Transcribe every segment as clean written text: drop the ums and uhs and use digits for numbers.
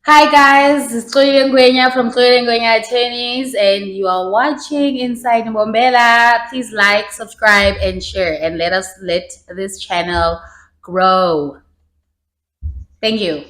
Hi guys, it's Xolile Ngwenya from Xolile Ngwenya Attorneys, and you are watching Inside Mbombela. Please like, subscribe, and share, and let this channel grow. Thank you.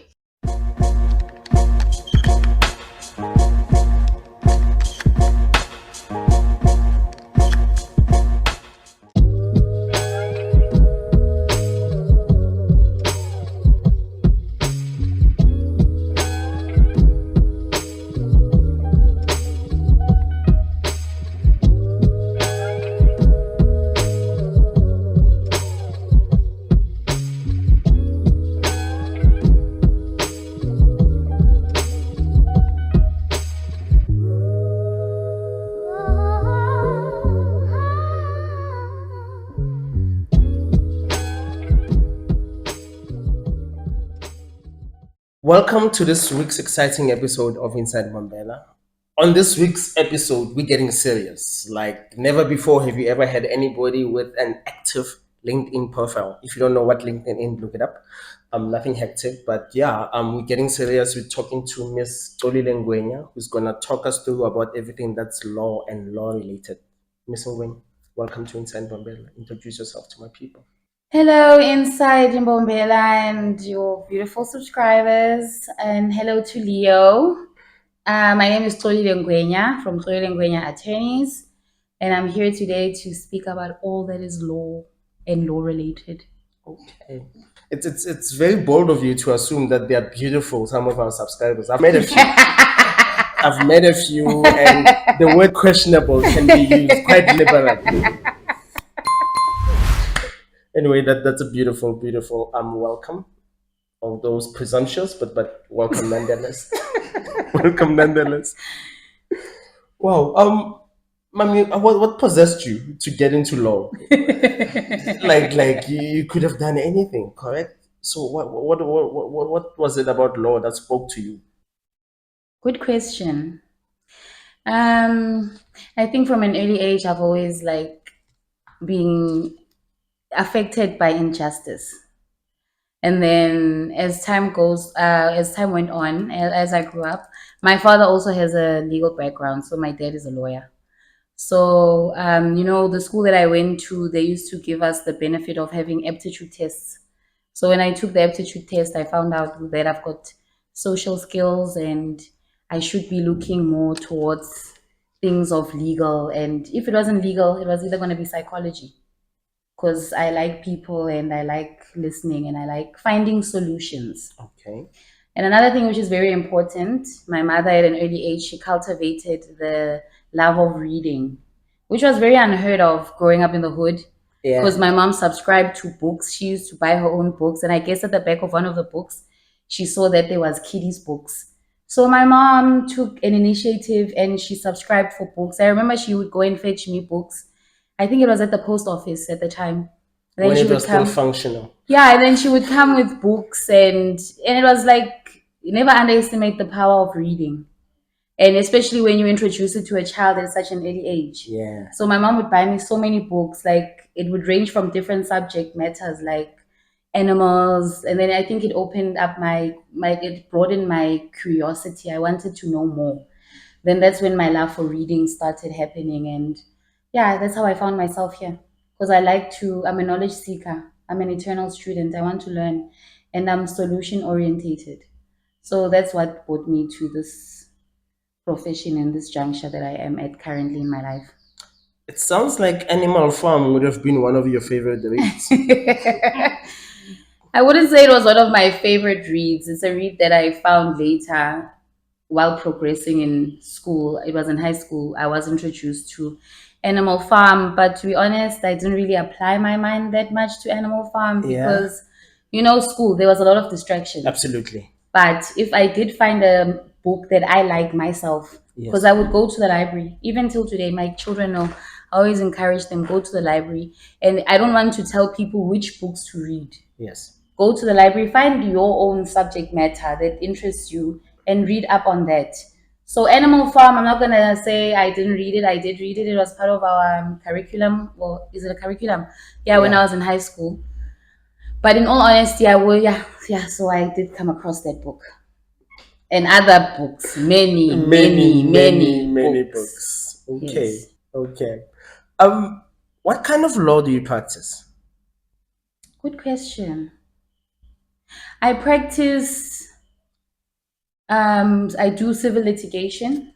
Welcome to this week's exciting episode of Inside Mbombela. On this week's episode, we're getting serious. Like never before have you ever had anybody with an active LinkedIn profile. If you don't know what LinkedIn is, look it up. Nothing hectic, but yeah, we're getting serious. We're talking to Miss Xolile Ngwenya, who's gonna talk us through about everything that's law and law related. Miss Ngwenya, welcome to Inside Mbombela. Introduce yourself to my people. Hello, Inside Mbombela, and your beautiful subscribers, and hello to Leo. My name is Xolile Ngwenya from Xolile Ngwenya Attorneys, and I'm here today to speak about all that is law and law related. Okay. It's very bold of you to assume that they are beautiful, some of our subscribers. I've met a few. I've met a few, and the word questionable can be used quite liberally. Anyway, that's a beautiful welcome. Although presumptuous, but welcome nonetheless. Welcome nonetheless. Wow. Mami, what possessed you to get into law? like you could have done anything, correct? So what was it about law that spoke to you? Good question. I think from an early age, I've always being affected by injustice. And then as as time went on, as I grew up, my father also has a legal background. So my dad is a lawyer. So, the school that I went to, they used to give us the benefit of having aptitude tests. So when I took the aptitude test, I found out that I've got social skills and I should be looking more towards things of legal. And if it wasn't legal, it was either going to be psychology because I like people and I like listening and I like finding solutions. Okay. And another thing which is very important, my mother at an early age, she cultivated the love of reading, which was very unheard of growing up in the hood. Yeah. Because my mom subscribed to books. She used to buy her own books. And I guess at the back of one of the books, she saw that there was kiddies books. So my mom took an initiative and she subscribed for books. I remember she would go and fetch me books. I think it was at the post office at the time. Then when it was still functional. Yeah, and then she would come with books and it was like you never underestimate the power of reading. And especially when you introduce it to a child at such an early age. Yeah. So my mom would buy me so many books, like it would range from different subject matters like animals. And then I think it opened up it broadened my curiosity. I wanted to know more. Then that's when my love for reading started happening. And yeah, that's how I found myself here. Because I'm a knowledge seeker. I'm an eternal student. I want to learn and I'm solution orientated. So that's what brought me to this profession in this juncture that I am at currently in my life. It sounds like Animal Farm would have been one of your favorite reads. I wouldn't say it was one of my favorite reads. It's a read that I found later while progressing in school. It was in high school. I was introduced to Animal Farm, but to be honest, I didn't really apply my mind that much to Animal Farm because, school, there was a lot of distraction. Absolutely. But if I did find a book that I like myself, because I would go to the library, even till today, my children know, I always encourage them, go to the library. And I don't want to tell people which books to read. Yes. Go to the library, find your own subject matter that interests you and read up on that. So Animal Farm, I'm not going to say I didn't read it. I did read it. It was part of our curriculum. Well, is it a curriculum? Yeah, when I was in high school. But in all honesty, so I did come across that book. and other books, many, Many, many, many, many many books. books. Okay, Yes. okay. Um, what kind of law do you practice? Good question. I practice, I do civil litigation,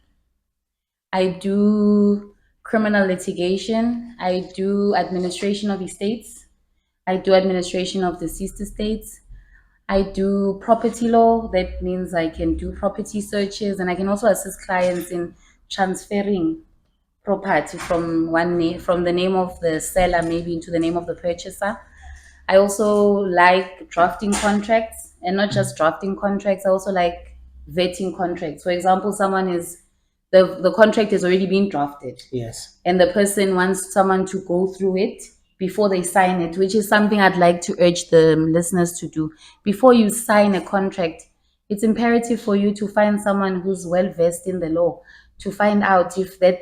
I do criminal litigation, I do administration of estates, I do administration of deceased estates, I do property law. That means I can do property searches, and I can also assist clients in transferring property from from the name of the seller maybe into the name of the purchaser. I also like drafting contracts, and not just drafting contracts. I also like vetting contracts. For example, someone is the contract has already been drafted, Yes. and the person wants someone to go through it before they sign it, which is something I'd like to urge the listeners to do. Before you sign a contract, it's imperative for you to find someone who's well versed in the law, to find out if that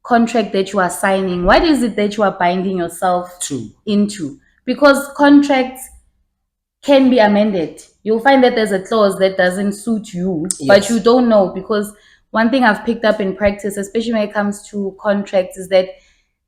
contract that you are signing, what is it that you are binding yourself True. into? Because contracts can be amended. You'll find that there's a clause that doesn't suit you, but you Yes. don't know. Because one thing I've picked up in practice, especially when it comes to contracts, is that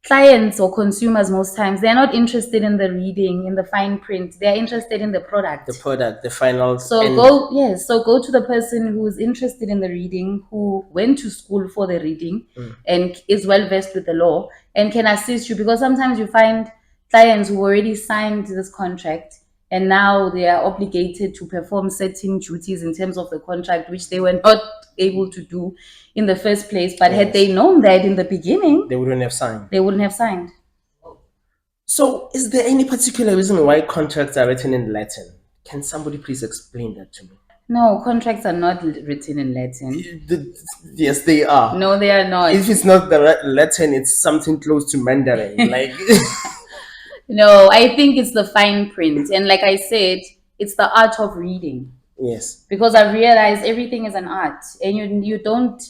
clients or consumers most times they're not interested in the reading, in the fine print. They're interested in the product. The product, the final So end. go, yes, so go to the person who's interested in the reading, who went to school for the reading and is well versed with the law and can assist you, because sometimes you find clients who already signed this contract and now they are obligated to perform certain duties in terms of the contract which they were not able to do in the first place. But had they Yes. known that in the beginning, They wouldn't have signed. they wouldn't have signed. So, is there any particular reason why contracts are written in Latin? Can somebody please explain that to me? No, contracts are not written in Latin. Yes, they are. No, they are not. If it's not the Latin, it's something close to Mandarin. Like, No, I think it's the fine print. And like I said, it's the art of reading. yes, Because I've realized everything is an art, and you don't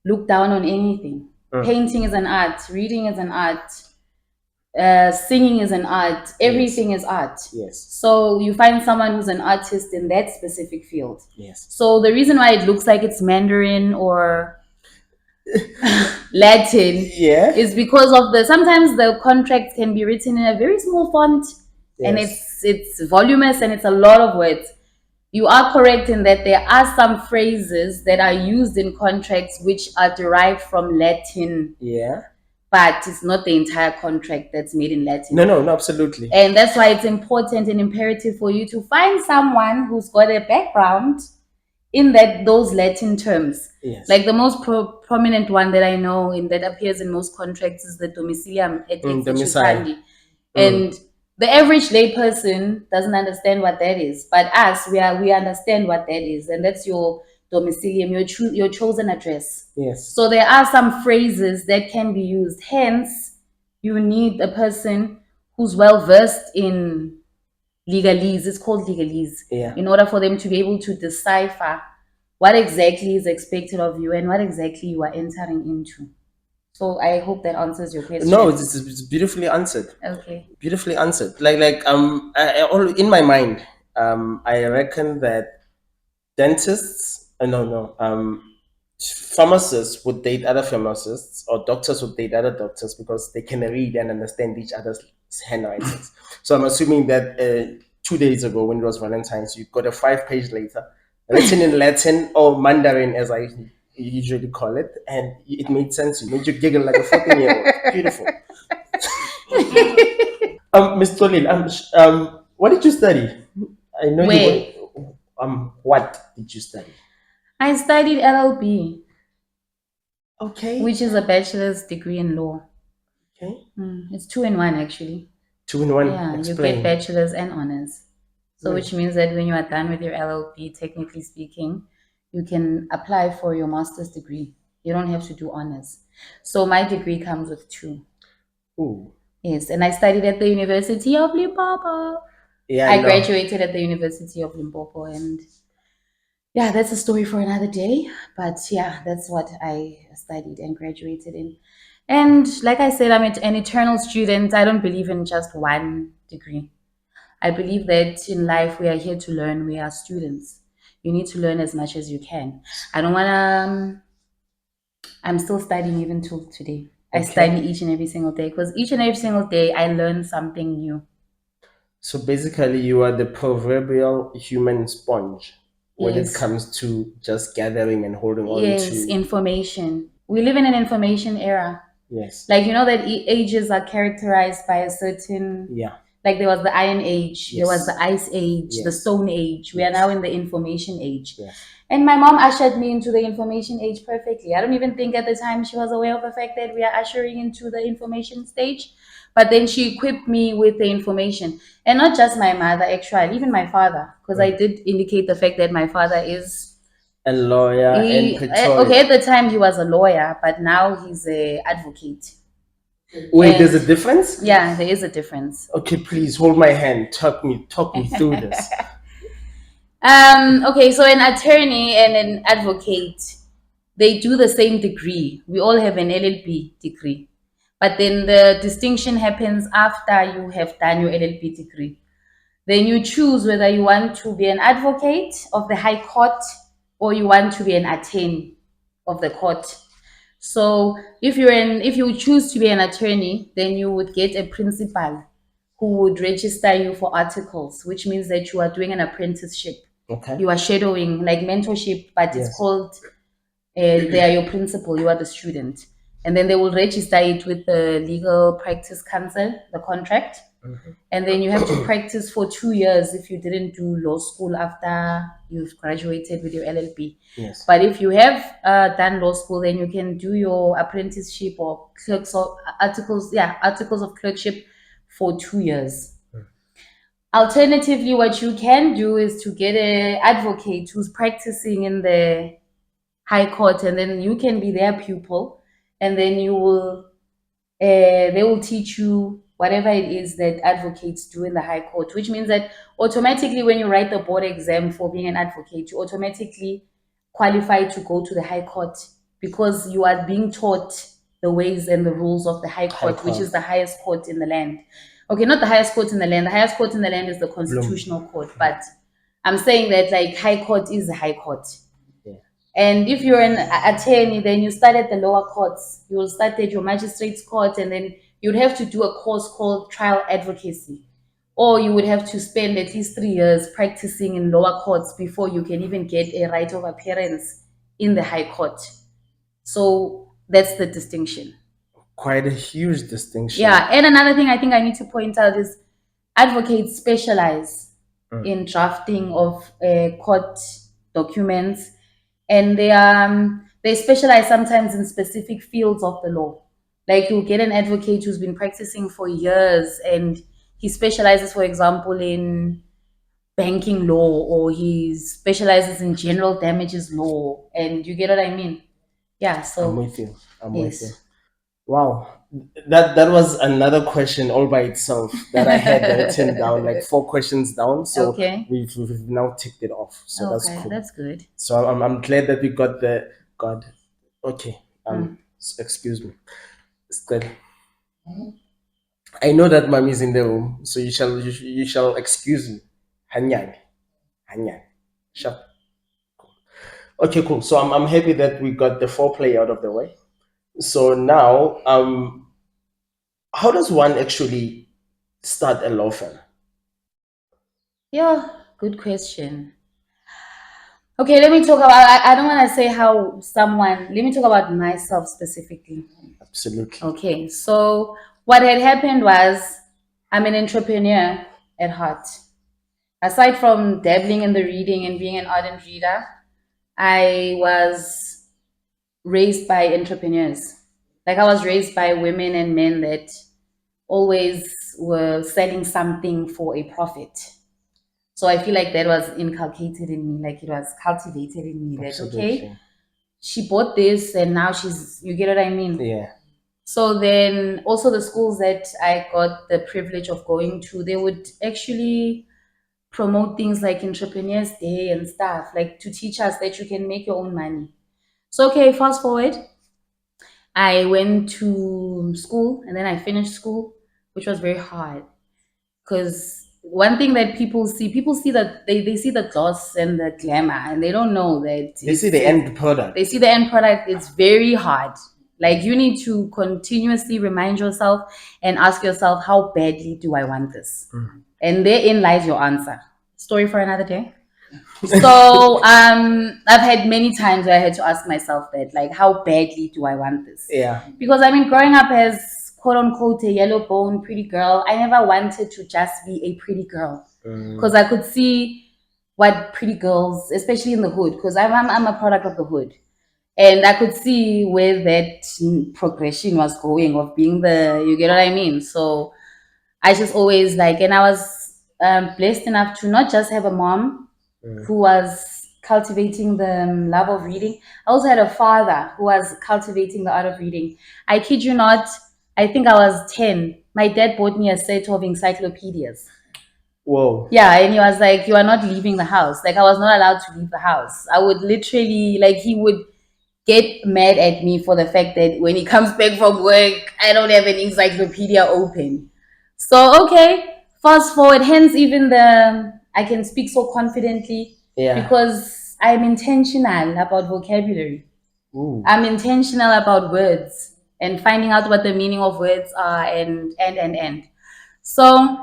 look down on anything. Painting is an art, reading is an art, singing is an art, everything is art. yes, So you find someone who's an artist in that specific field. yes. So the reason why it looks like it's Mandarin or Latin Yeah. is because of the sometimes the contract can be written in a very small font and Yes. it's voluminous and it's a lot of words. You are correct in that there are some phrases that are used in contracts which are derived from Latin, Yeah. but it's not the entire contract that's made in Latin. No, no, no, absolutely. And that's why it's important and imperative for you to find someone who's got a background in those Latin terms. Yes. Like the most prominent one that I know in that appears in most contracts is the domicilium et domicile. and the average layperson doesn't understand what that is, but us we understand what that is, and that's your domicilium, your chosen address. Yes. So there are some phrases that can be used. Hence, you need a person who's well versed in legalese. It's called legalese. Yeah. In order for them to be able to decipher what exactly is expected of you and what exactly you are entering into. So I hope that answers your question. No, it's beautifully answered. Okay. Beautifully answered. In my mind, I reckon that dentists, pharmacists would date other pharmacists, or doctors would date other doctors because they can read and understand each other's handwritings. So I'm assuming that 2 days ago, when it was Valentine's, you got a 5-page letter written in Latin or Mandarin, as I usually call it, and it made sense. It made you giggle like a 14-year-old. Beautiful. Miss Xolile, what did you study? I know Where? you were. What did you study? I studied LLB, Okay. which is a bachelor's degree in law. Okay. It's 2 in 1 actually. 2 in 1. Yeah, Explain. you get bachelor's and honors. So Right. which means that when you are done with your LLB, technically speaking, you can apply for your master's degree. You don't have to do honors. So my degree comes with 2. Ooh. Yes, and I studied at the University of Limpopo. Yeah, I know. graduated at the University of Limpopo, and yeah, that's a story for another day. But yeah, that's what I studied and graduated in. And like I said, I'm an eternal student. I don't believe in just one degree. I believe that in life we are here to learn. We are students. You need to learn as much as you can. I don't want to. I'm still studying even till today. I study Okay. each and every single day because each and every single day I learn something new. So basically, you are the proverbial human sponge when it Yes. comes to just gathering and holding on Yes, to. information. We live in an information era. Yes. Like, you know that ages are characterized by a certain, Yeah. like there was the Iron Age, there was the Yes. Ice Age, the Yes. Stone Age. We are now Yes. in the information age. Yes. And my mom ushered me into the information age perfectly. I don't even think at the time she was aware of the fact that we are ushering into the information stage. But then she equipped me with the information. And not just my mother, actually, even my father, because I did indicate the fact that my father is A lawyer in okay, Pretoria. at the time he was a lawyer, but now he's a advocate. Wait, there's And a difference? yeah, there is a difference. Okay, please hold my hand. Talk me through this. Okay, so an attorney and an advocate, they do the same degree. We all have an LLB degree. But then the distinction happens after you have done your LLB degree. Then you choose whether you want to be an advocate of the High Court or you want to be an attorney of the court. So if you choose to be an attorney, then you would get a principal who would register you for articles, which means that you are doing an apprenticeship. Okay. You are shadowing, like mentorship, but it's Yes. called they are your principal, you are the student. And then they will register it with the legal practice council, the contract. And then you have to practice for 2 years if you didn't do law school after you've graduated with your LLB. Yes. But if you have done law school, then you can do your apprenticeship or clerks or articles of clerkship for 2 years. Alternatively, what you can do is to get an advocate who's practicing in the high court, and then you can be their pupil, and then they will teach you whatever it is that advocates do in the high court, which means that automatically when you write the board exam for being an advocate, you automatically qualify to go to the high court because you are being taught the ways and the rules of the high High court, which is court. the highest court in the land. Okay, not the highest court in the land. The highest court in the land is the Bloom. constitutional court, but I'm saying that like high court is the high court. Yeah. And if you're an attorney, then you start at the lower courts. You will start at your magistrate's court, and then you'd have to do a course called trial advocacy. Or you would have to spend at least 3 years practicing in lower courts before you can even get a right of appearance in the high court. So that's the distinction. Quite a huge distinction. Yeah, and another thing I think I need to point out is advocates specialize in drafting of court documents, and they specialize sometimes in specific fields of the law. Like you'll get an advocate who's been practicing for years, and he specializes, for example, in banking law, or he specializes in general damages law, and you get what I mean? Yeah. I'm So with you. I'm with you. yes. Wow. That was another question all by itself that I had written down, like 4 questions down. So Okay. we've now ticked it off. So that's Okay, cool. that's good. So I'm glad that we got the God. Okay. Hmm. Excuse me. Still, I know that mommy is in the room, so you shall excuse me. Hanyang. Hanyang. Shut. Okay, cool. So I'm happy that we got the foreplay out of the way. So now, how does one actually start a law firm? Yeah, good question. Okay, let me talk about, I don't want to say how someone, let me talk about myself specifically. Absolutely. Okay, so what had happened was I'm an entrepreneur at heart. Aside from dabbling in the reading and being an ardent reader, I was raised by entrepreneurs. Like I was raised by women and men that always were selling something for a profit. So I feel like that was inculcated in me, like it was cultivated in me that, okay, Absolutely. she bought this and now you get what I mean? Yeah. So then also the schools that I got the privilege of going to, they would actually promote things like Entrepreneurs Day and stuff, like to teach us that you can make your own money. So, okay, fast forward, I went to school and then I finished school, which was very hard because one thing that people see that they see the gloss and the glamour, and they don't know that They see the end product. they see the end product. It's very hard. Like, you need to continuously remind yourself and ask yourself, how badly do I want this? And therein lies your answer. Story for another day. So I've had many times where I had to ask myself that, like, how badly do I want this? Yeah. Because I mean, growing up as quote unquote a yellow bone pretty girl, I never wanted to just be a pretty girl, because I could see what pretty girls, especially in the hood, because I'm a product of the hood, and I could see where that progression was going of being the, you get what I mean? So I just always like, and I was blessed enough to not just have a mom who was cultivating the love of reading. I also had a father who was cultivating the art of reading. I kid you not, I think I was 10. My dad bought me a set of encyclopedias. Whoa. Yeah, and he was like, "You are not leaving the house." Like, I was not allowed to leave the house. I would literally, like, he would get mad at me for the fact that when he comes back from work, I don't have an encyclopedia open. So, okay, fast forward, hence even the I can speak so confidently, Yeah. because I'm intentional about vocabulary. Ooh. I'm intentional about words and finding out what the meaning of words are, and. So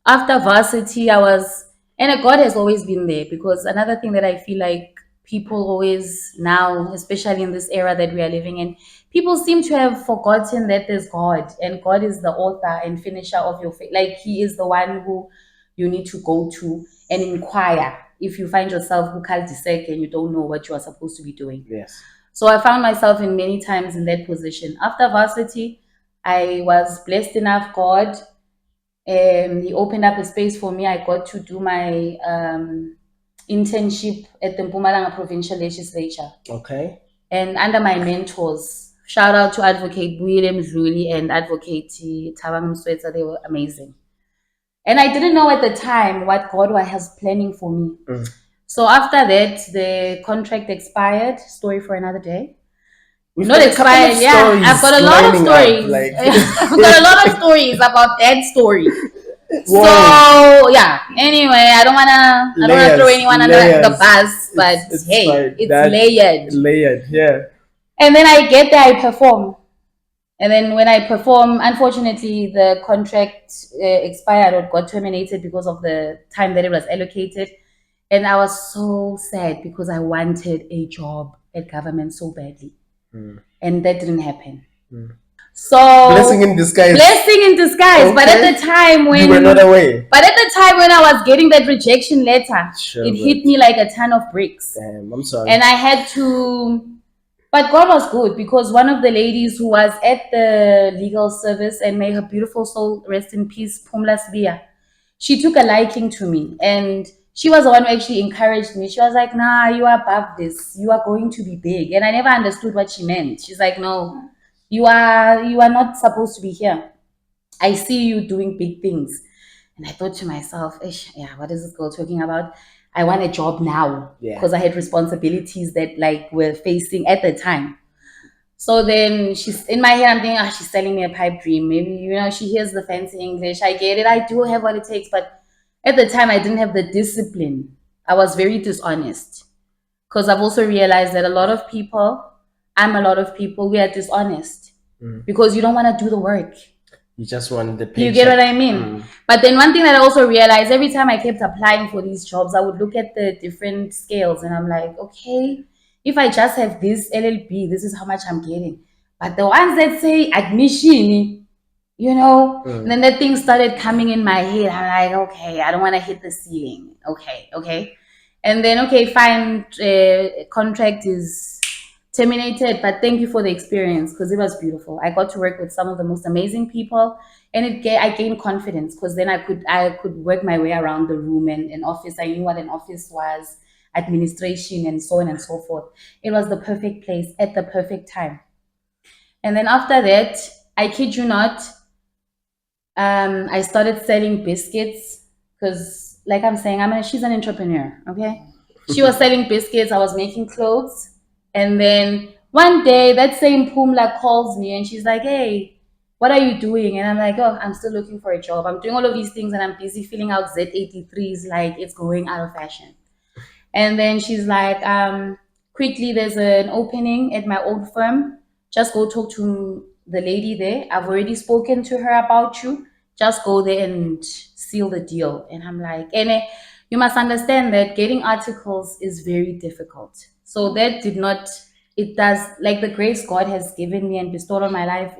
after varsity, I was, and God has always been there, because another thing that I feel like people always now, especially in this era that we are living in, people seem to have forgotten that there's God, and God is the author and finisher of your faith. Like, He is the one who you need to go to and inquire if you find yourself who cul-de-sac and you don't know what you are supposed to be doing. Yes. So I found myself in many times in that position. After varsity, I was blessed enough, God, he opened up a space for me. I got to do my internship at the Mpumalanga Provincial Legislature. Okay. And under my mentors, shout out to Advocate William Zuli and Advocate Tabang Msweta, they were amazing. And I didn't know at the time what God was planning for me. So after that, the contract expired. Story for another day. We've Not got a couple of expired, yeah. stories I've got a lot of lining up, stories. like- I've got a lot of stories about that story. Whoa. So yeah. Anyway, I don't wanna throw anyone under the bus, but It's hey, fine. it's That- layered. Layered, yeah. And then I get there, I perform. And then when I perform, unfortunately, the contract expired or got terminated because of the time that it was allocated. And I was so sad because I wanted a job at government so badly. And that didn't happen. So Blessing in disguise. Blessing in disguise. Okay. But at the time when You were not away. But at the time when I was getting that rejection letter, Sure, it hit me like a ton of bricks. Damn, I'm sorry. And I had to, but God was good, because one of the ladies who was at the legal service, and may her beautiful soul rest in peace, Pumla Sbia, she took a liking to me, and she was the one who actually encouraged me. She was like, "Nah, you are above this. You are going to be big." And I never understood what she meant. She's like, "No, you are not supposed to be here. I see you doing big things." And I thought to myself, yeah, what is this girl talking about? I want a job now, because I had responsibilities that, like, were facing at the time. So then she's in my head, I'm thinking, she's selling me a pipe dream. Maybe, she hears the fancy English. I get it. I do have what it takes. But at the time, I didn't have the discipline. I was very dishonest, because I've also realized that a lot of people, we are dishonest because you don't want to do the work. You just want the paycheck. You get what I mean? But then one thing that I also realized, every time I kept applying for these jobs, I would look at the different scales and I'm like, okay, if I just have this LLB, this is how much I'm getting. But the ones that say admission, and then that thing started coming in my head. I'm like, okay, I don't want to hit the ceiling. Okay. And then, okay, fine, contract is terminated, but thank you for the experience, because it was beautiful. I got to work with some of the most amazing people, and I gained confidence, because then I could work my way around the room and an office. I knew what an office was, administration, and so on and so forth. It was the perfect place at the perfect time. And then after that, I kid you not, I started selling biscuits, because, like I'm saying, she's an entrepreneur. Okay, she was selling biscuits. I was making clothes. And then one day, that same Pumla calls me and she's like, "Hey, what are you doing? And I'm like, oh, I'm still looking for a job. I'm doing all of these things and I'm busy filling out Z83s like it's going out of fashion. And then she's like, quickly, there's an opening at my old firm. Just go talk to the lady there. I've already spoken to her about you. Just go there and seal the deal. And I'm like, and you must understand that getting articles is very difficult. So that did not, it does, like the grace God has given me and bestowed on my life,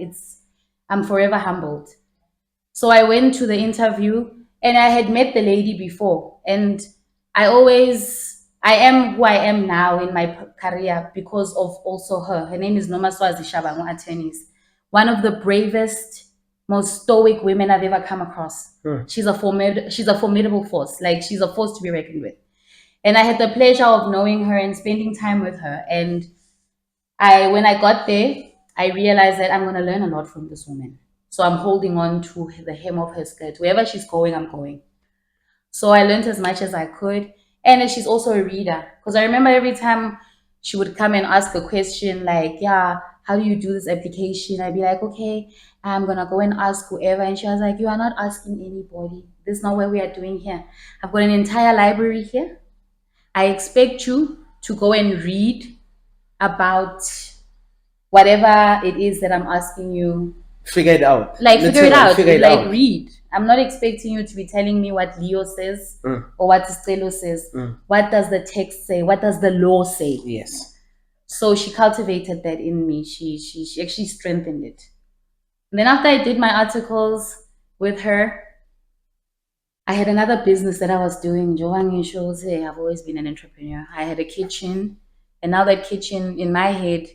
I'm forever humbled. So I went to the interview and I had met the lady before. And I am who I am now in my career because of also her. Her name is Noma Swazi Shabangu Attorneys. One of the bravest, most stoic women I've ever come across. She's a formidable force. Like she's a force to be reckoned with. And I had the pleasure of knowing her and spending time with her. And when I got there, I realized that I'm going to learn a lot from this woman. So I'm holding on to the hem of her skirt. Wherever she's going, I'm going. So I learned as much as I could. And she's also a reader. Because I remember every time she would come and ask a question like, yeah, how do you do this application? I'd be like, okay, I'm going to go and ask whoever. And she was like, you are not asking anybody. This is not what we are doing here. I've got an entire library here. I expect you to go and read about whatever it is that I'm asking you. Figure it out. Like, figure it out. Figure it Like, out. read. I'm not expecting you to be telling me what Leo says or what Stelo says. What does the text say? What does the law say? Yes. So she cultivated that in me. She actually strengthened it. And then after I did my articles with her, I had another business that I was doing. Joanne shows, hey, I've always been an entrepreneur. I had a kitchen, and now that kitchen in my head,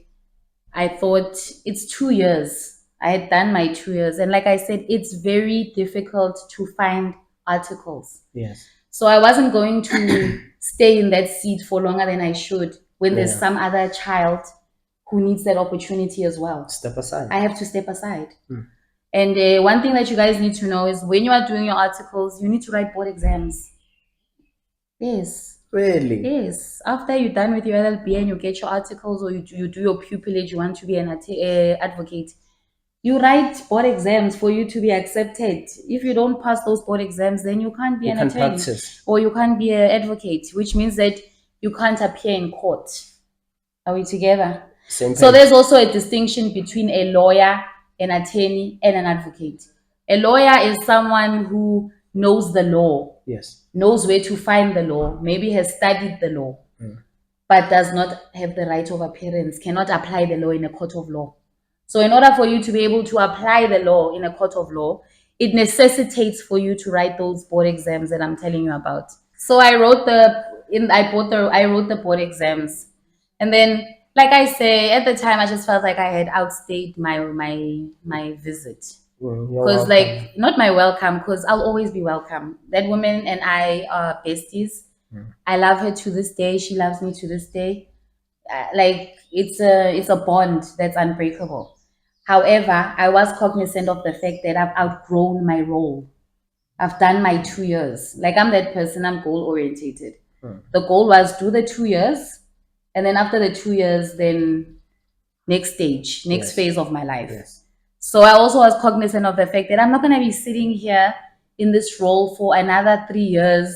I thought it's 2 years. I had done my 2 years. And like I said, it's very difficult to find articles. Yes. So I wasn't going to stay in that seat for longer than I should when there's some other child who needs that opportunity as well. Step aside. I have to step aside. And one thing that you guys need to know is when you are doing your articles, you need to write board exams. Yes. Really? Yes. After you're done with your LLB and you get your articles or you do your pupillage, you want to be an advocate, you write board exams for you to be accepted. If you don't pass those board exams, then you can't be an attorney practice. or you can't be an advocate, which means that you can't appear in court. Are we together? Same So page. there's also a distinction between a lawyer, an attorney, and an advocate. A lawyer is someone who knows the law. Yes. Knows where to find the law, maybe has studied the law, but does not have the right of appearance, cannot apply the law in a court of law. So in order for you to be able to apply the law in a court of law, it necessitates for you to write those board exams that I'm telling you about. So I wrote the board exams. And then, like I say, at the time I just felt like I had outstayed my visit. Because like not my welcome, because I'll always be welcome. That woman and I are besties. I love her to this day. She loves me to this day. Like it's a bond that's unbreakable. However, I was cognizant of the fact that I've outgrown my role. I've done my 2 years. Like I'm that person. I'm goal orientated. The goal was do the 2 years, and then after the 2 years, then next stage, next phase of my life. Yes. So I also was cognizant of the fact that I'm not going to be sitting here in this role for another 3 years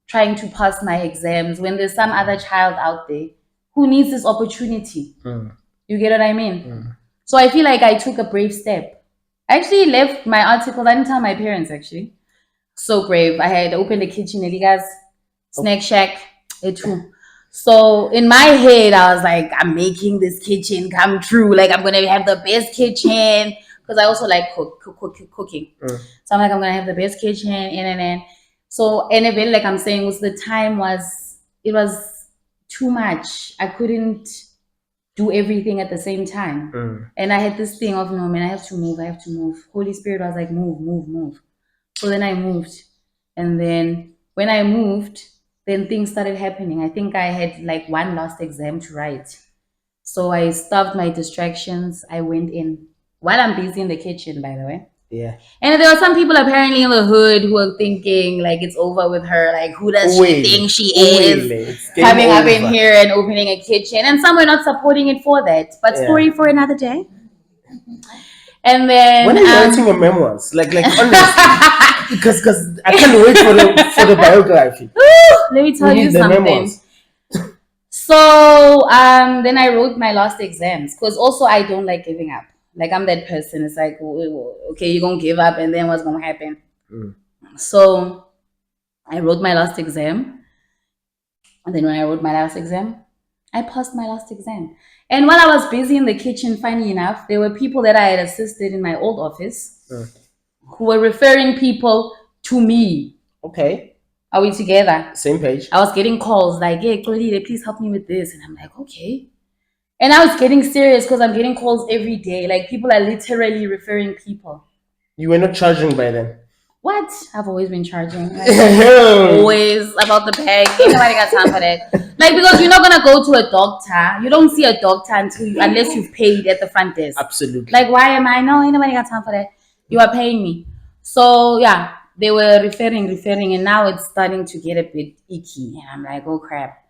trying to pass my exams when there's some other child out there who needs this opportunity. You get what I mean? So I feel like I took a brave step. I actually left my articles. I didn't tell my parents actually. So brave. I had opened a kitchen, Eliga's snack shack, too. So in my head, I was like, I'm making this kitchen come true. Like I'm gonna have the best kitchen because I also like cooking. So I'm like, I'm gonna have the best kitchen, and so and even like I'm saying, was the time was it was too much. I couldn't do everything at the same time, and I had this thing of no man, I have to move. Holy Spirit was like, move. So then I moved, and then when I moved, then things started happening. I think I had like one last exam to write. So I stopped my distractions. I went in while I'm busy in the kitchen, by the way. Yeah. And there were some people apparently in the hood who were thinking like it's over with her. Like who does she think she is? Coming up in here and opening a kitchen. And some were not supporting it for that. But story for another day. And When then are you writing your memoirs? Like honestly, because I can't wait for the biography. let me We tell you need the something. memoirs. So then I wrote my last exams because also I don't like giving up. Like I'm that person. It's like okay, you're gonna give up, and then what's gonna happen? Mm. So I wrote my last exam, and then when I wrote my last exam, I passed my last exam. And while I was busy in the kitchen, funny enough, there were people that I had assisted in my old office Mm. who were referring people to me. Okay, Are we together? same page. I was getting calls like, hey, Xolile, please help me with this. And I'm like, okay. And I was getting serious because I'm getting calls every day. Like people are literally referring people. You were not charging by then. What? I've always been charging. Like always about the bag. Ain't nobody got time for that. Like because you're not gonna go to a doctor. You don't see a doctor unless you've paid at the front desk. Absolutely. Like why am I? No, ain't nobody got time for that. You are paying me. So yeah, they were referring, and now it's starting to get a bit icky. And I'm like, oh crap.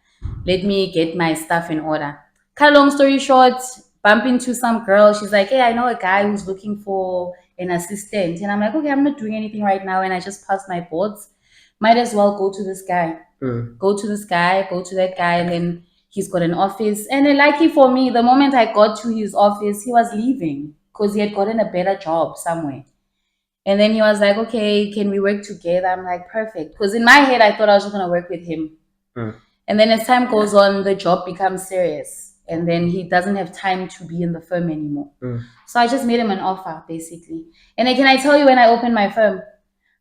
Let me get my stuff in order. Cut a long story short, bump into some girl. She's like, hey, I know a guy who's looking for an assistant. And I'm like, okay, I'm not doing anything right now. And I just passed my boards. Might as well go to this guy. Go to this guy, go to that guy. And then he's got an office. And then, lucky for me, the moment I got to his office, he was leaving because he had gotten a better job somewhere. And then he was like, okay, can we work together? I'm like, perfect. Because in my head, I thought I was just going to work with him. And then as time goes on, the job becomes serious. And then he doesn't have time to be in the firm anymore. So I just made him an offer, basically. And then can I tell you when I opened my firm?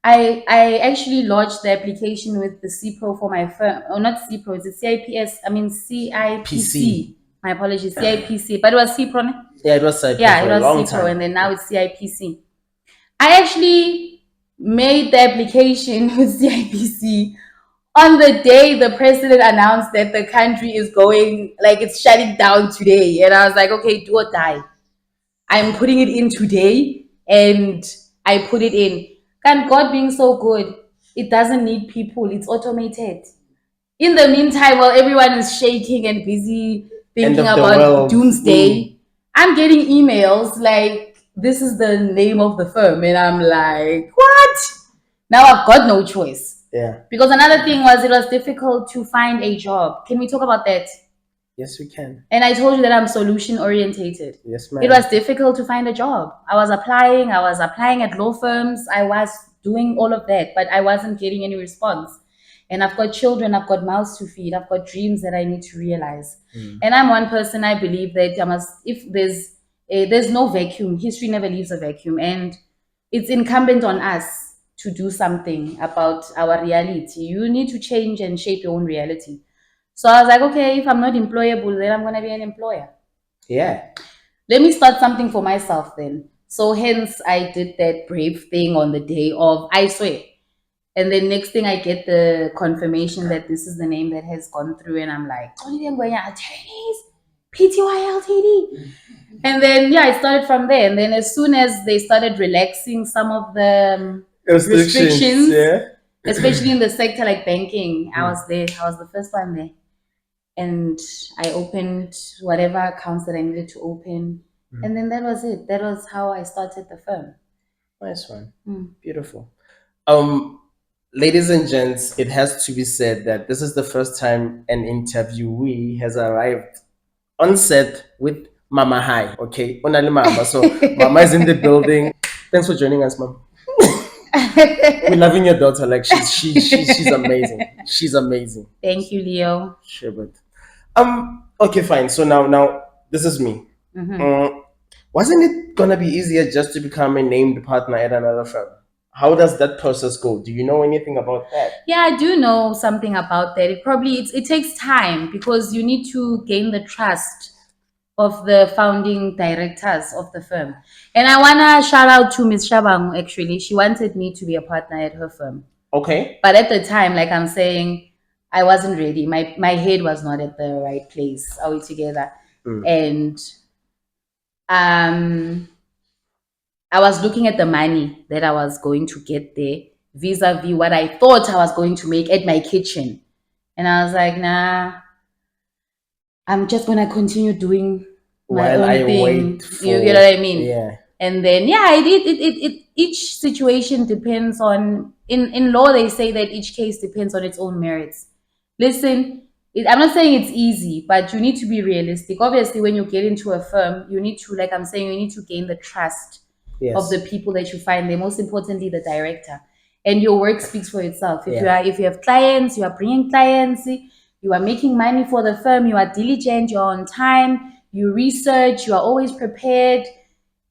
I actually lodged the application with the CPRO for my firm. Oh, not CPRO, it's a CIPS. I mean, CIPC. My apologies, CIPC. But it was CPRO. Yeah, it was CIPC Yeah, for it a was long CPRO. time. And then now it's CIPC. I actually made the application with CIPC on the day the president announced that the country is going, like it's shutting down today. And I was like, okay, do or die. I'm putting it in today. And I put it in. And God being so good, it doesn't need people, it's automated. In the meantime, while everyone is shaking and busy End thinking of the about world. doomsday, I'm getting emails like, this is the name of the firm. And I'm like, what? Now I've got no choice. Yeah. Because another thing was it was difficult to find a job. Can we talk about that? Yes, we can. And I told you that I'm solution orientated. Yes, ma'am. It was difficult to find a job. I was applying at law firms, I was doing all of that, but I wasn't getting any response. And I've got children, I've got mouths to feed, I've got dreams that I need to realize. And I'm one person, I believe that if there's no vacuum, history never leaves a vacuum. And it's incumbent on us to do something about our reality. You need to change and shape your own reality. So I was like, okay, if I'm not employable, then I'm going to be an employer. Yeah. Let me start something for myself then. So hence I did that brave thing on the day of, I swear. And then next thing I get the confirmation that this is the name that has gone through. And I'm like, Xolile Ngwenya Attorneys, PTY Ltd. And then, yeah, I started from there. And then as soon as they started relaxing some of the restrictions, yeah. especially in the sector like banking, I was there. I was the first one there. And I opened whatever accounts that I needed to open. And then that was it. That was how I started the firm. Nice one. Beautiful. Ladies and gents, it has to be said that this is the first time an interviewee has arrived on set with Mama Hi. Okay, Onali Mama. So Mama is in the building. Thanks for joining us, Mom. We're loving your daughter. Like she's amazing. She's amazing. Thank you, Leo. Sure, but okay, fine. So now this is me. Wasn't it gonna be easier just to become a named partner at another firm? How does that process go? Do you know anything about that? Yeah, I do know something about that. It takes time because you need to gain the trust of the founding directors of the firm. And I wanna shout out to Miss Shabang actually. She wanted me to be a partner at her firm. Okay. But at the time, like I'm saying, I wasn't ready. My head was not at the right place. Are we together? And I was looking at the money that I was going to get there vis-a-vis what I thought I was going to make at my kitchen. And I was like, nah, I'm just gonna continue doing my While own I thing. wait You get what I mean? Yeah. And then yeah, each situation depends on, in law they say that each case depends on its own merits. Listen, I'm not saying it's easy, but you need to be realistic. Obviously, when you get into a firm, you need to, like I'm saying, you need to gain the trust of the Yes. people that you find there, most importantly the director. And your work speaks for itself. Yeah. If you have clients, you are bringing clients, you are making money for the firm, you are diligent, you're on time, you research, you are always prepared.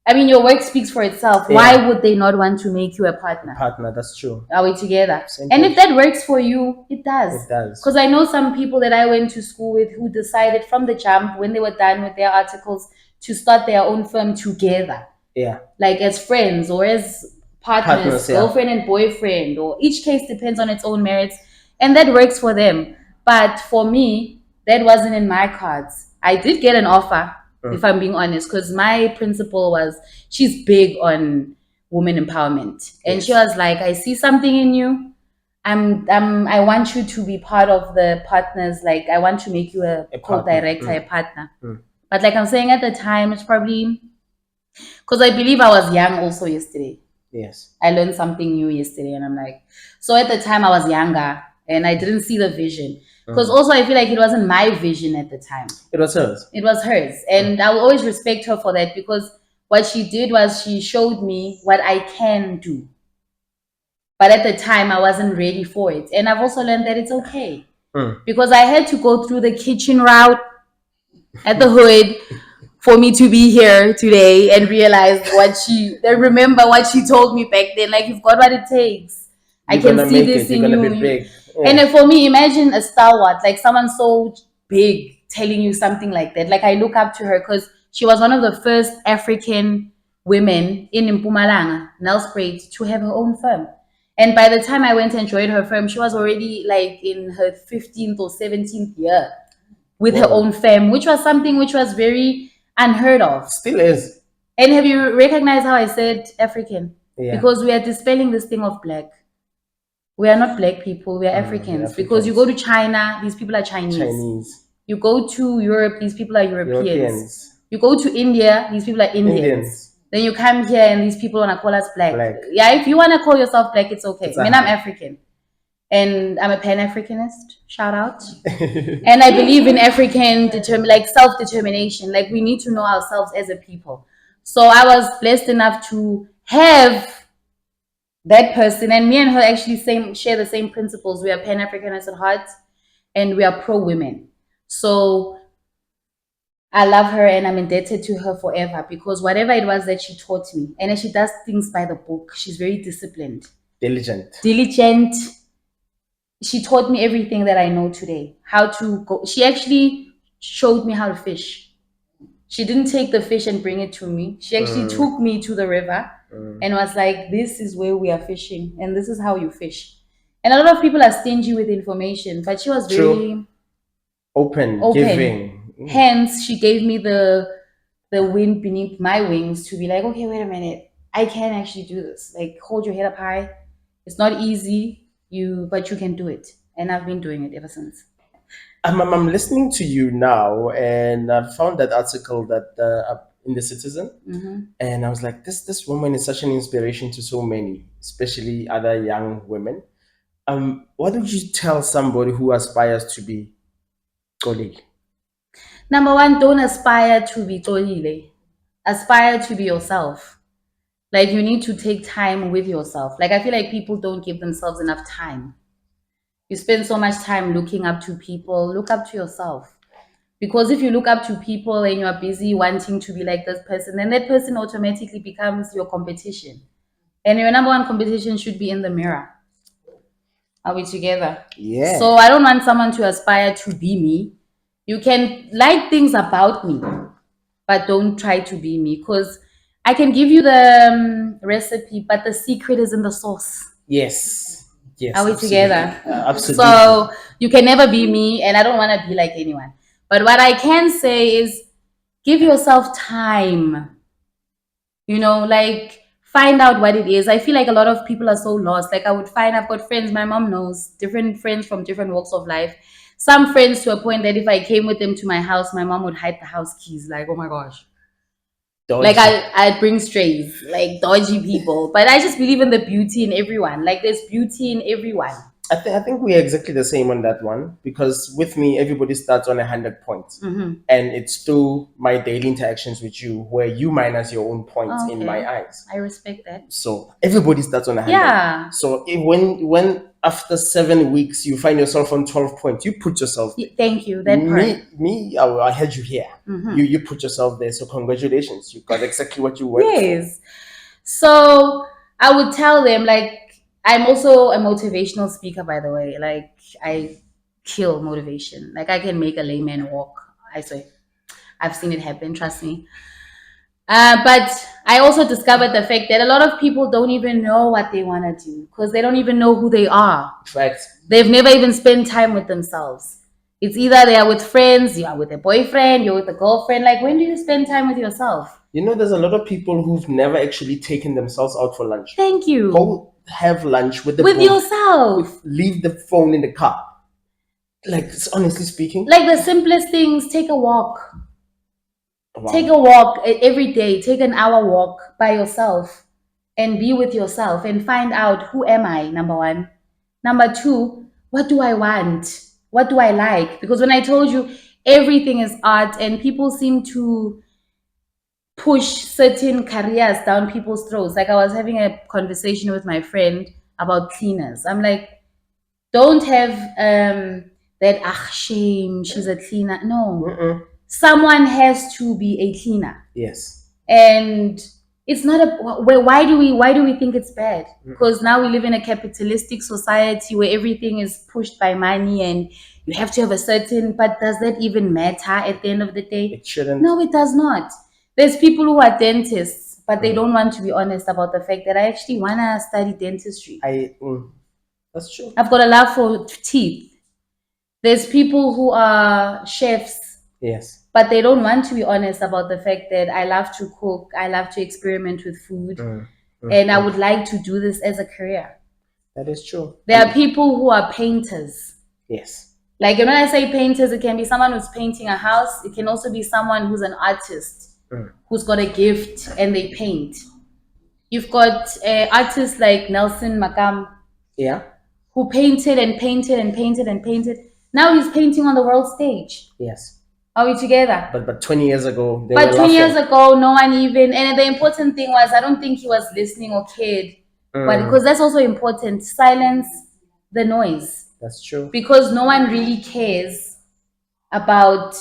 I mean, your work speaks for itself. Why Yeah. would they not want to make you a partner? Partner, that's true. Are we together? Same And if page. that works for you, it does. It does. Because I know some people that I went to school with who decided from the jump, when they were done with their articles, to start their own firm together, Yeah. like as friends or as partners, Partners, yeah. girlfriend and boyfriend, or each case depends on its own merits, and that works for them. But for me, that wasn't in my cards. I did get an offer, if I'm being honest, because my principal was, she's big on women empowerment, and she Yes. was like, I see something in you. I want you to be part of the partners. Like, I want to make you a A partner. co-director, a partner. Mm. But like I'm saying, at the time, it's probably because I believe I was young also yesterday. Yes. I learned something new yesterday, and I'm like, so at the time I was younger and I didn't see the vision. Because also I feel like it wasn't my vision at the time. It was hers. It was hers. And I will always respect her for that, because what she did was she showed me what I can do. But at the time I wasn't ready for it. And I've also learned that it's okay. Because I had to go through the kitchen route at the hood for me to be here today and realize remember what she told me back then. Like, you've got what it takes. I You're can gonna see make this it. You're in gonna you. be big. And Yeah. for me, imagine a stalwart, like someone so big telling you something like that. Like, I look up to her because she was one of the first African women in Mpumalanga, Nelspruit, to have her own firm. And by the time I went and joined her firm, she was already like in her 15th or 17th year with her Whoa. own fam, which was something which was very unheard of. Still is. And have you recognized how I said African? Yeah. Because we are dispelling this thing of black. We are not black people, we are Africans. Because you go to China, these people are Chinese. Chinese. You go to Europe, these people are Europeans. Europeans. You go to India, these people are Indians. Indians. Then you come here and these people want to call us black. Black. Yeah, if you want to call yourself black, it's okay. It's I mean, a- I'm African. And I'm a Pan-Africanist, shout out. And I believe in African like self-determination. Like, we need to know ourselves as a people. So I was blessed enough to have that person, and me and her actually share the same principles. We are Pan-Africanists at heart, and we are pro-women. So I love her and I'm indebted to her forever, because whatever it was that she taught me, and she does things by the book. She's very disciplined. Diligent. She taught me everything that I know today. How to go. She actually showed me how to fish. She didn't take the fish and bring it to me. She actually took me to the river and was like, this is where we are fishing and this is how you fish. And a lot of people are stingy with information, but she was very open. Giving. Hence, she gave me the wind beneath my wings to be like, okay, wait a minute. I can actually do this. Like, hold your head up high. It's not easy, but you can do it. And I've been doing it ever since. I'm listening to you now, and I found that article that in the Citizen, and I was like, this woman is such an inspiration to so many, especially other young women. What would you tell somebody who aspires to be Xolile? Number one, don't aspire to be Xolile. Aspire to be yourself. Like, you need to take time with yourself. Like, I feel like people don't give themselves enough time. You spend so much time looking up to people. Look up to yourself. Because if you look up to people and you're busy wanting to be like this person, then that person automatically becomes your competition. And your number one competition should be in the mirror. Are we together? Yeah. So I don't want someone to aspire to be me. You can like things about me, but don't try to be me, because I can give you the recipe, but the secret is in the sauce. Yes. Yes. Are we together? Absolutely. So you can never be me, and I don't want to be like anyone. But what I can say is, give yourself time. Like, find out what it is. I feel like a lot of people are so lost. Like, I've got friends, my mom knows, different friends from different walks of life. Some friends to a point that if I came with them to my house, my mom would hide the house keys. Like, oh my gosh. Like Dodgy. I bring strays, like dodgy people. But I just believe in the beauty in everyone. Like there's beauty in everyone. I think we're exactly the same on that one because with me, everybody starts on 100 points. And it's through my daily interactions with you where you minus your own points Oh, in my okay. eyes. I respect that. So everybody starts on 100. Yeah. So when after 7 weeks you find yourself on 12 points, you put yourself there. Thank you. That part. I had you here. You put yourself there. So congratulations, you got exactly what you worked for. Yes. So I would tell them, like, I'm also a motivational speaker, by the way. Like, I kill motivation. Like, I can make a layman walk. I swear. I've seen it happen, trust me. But I also discovered the fact that a lot of people don't even know what they want to do because they don't even know who they are. Facts. They've never even spent time with themselves. It's either they are with friends, you are with a boyfriend, you're with a girlfriend. Like, when do you spend time with yourself? You know, there's a lot of people who've never actually taken themselves out for lunch. Thank you. Go have lunch with yourself. Leave the phone in the car. Like, honestly speaking, Like the simplest things, take a walk. wow. Take a walk every day. Take an hour walk by yourself and be with yourself and find out, who am I, number one. Number two, what do I want? What do I like? Because when I told you everything is art and people seem to push certain careers down people's throats. Like I was having a conversation with my friend about cleaners. I'm like, don't have that shame, she's a cleaner. No. Someone has to be a cleaner. Yes. And it's not a why do we think it's bad? Because now we live in a capitalistic society where everything is pushed by money and you have to have a certain, but does that even matter at the end of the day? It shouldn't. No, it does not. There's people who are dentists, but they don't want to be honest about the fact that I actually want to study dentistry. That's true. I've got a love for teeth. There's people who are chefs. Yes. But they don't want to be honest about the fact that I love to cook, I love to experiment with food, and I would like to do this as a career. That is true. There are people who are painters. Yes. Like when I say painters, it can be someone who's painting a house. It can also be someone who's an artist, who's got a gift and they paint. You've got artists like Nelson Makam. Yeah. Who painted and painted and painted and painted. Now he's painting on the world stage. Yes. Are we together? But 20 years ago, they were 20 years ago, no one even. And the important thing was, I don't think he was listening or cared. But because that's also important, silence the noise. That's true. Because no one really cares about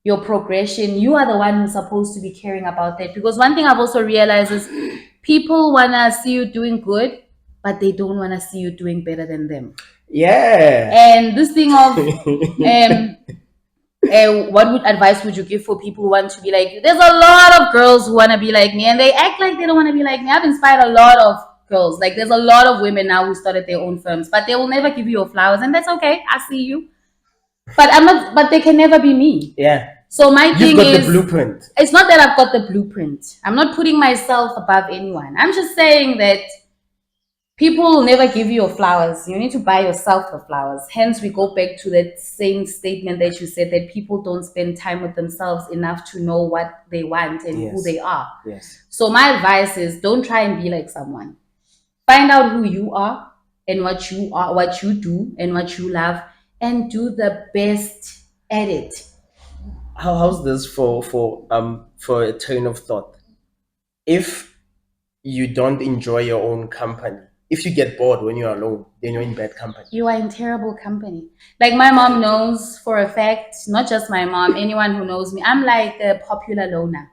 your progression. You are the one who's supposed to be caring about that. Because one thing I've also realized is people want to see you doing good, but they don't want to see you doing better than them. Yeah. And this thing of what advice would you give for people who want to be like you? There's a lot of girls who want to be like me and they act like they don't want to be like me. I've inspired a lot of girls. Like there's a lot of women now who started their own firms, but they will never give you your flowers, and that's okay. I see you. But they can never be me. Yeah. So my thing is, you've got the blueprint. It's not that I've got the blueprint. I'm not putting myself above anyone. I'm just saying that people will never give you your flowers. You need to buy yourself the flowers. Hence, we go back to that same statement that you said, that people don't spend time with themselves enough to know what they want and who they are. Yes. So my advice is, don't try and be like someone. Find out who you are and what you are, what you do and what you love, and do the best at it. How's this for a train of thought? If you don't enjoy your own company, if you get bored when you're alone, then you're in bad company. You are in terrible company. Like my mom knows for a fact, not just my mom, anyone who knows me, I'm like a popular loner.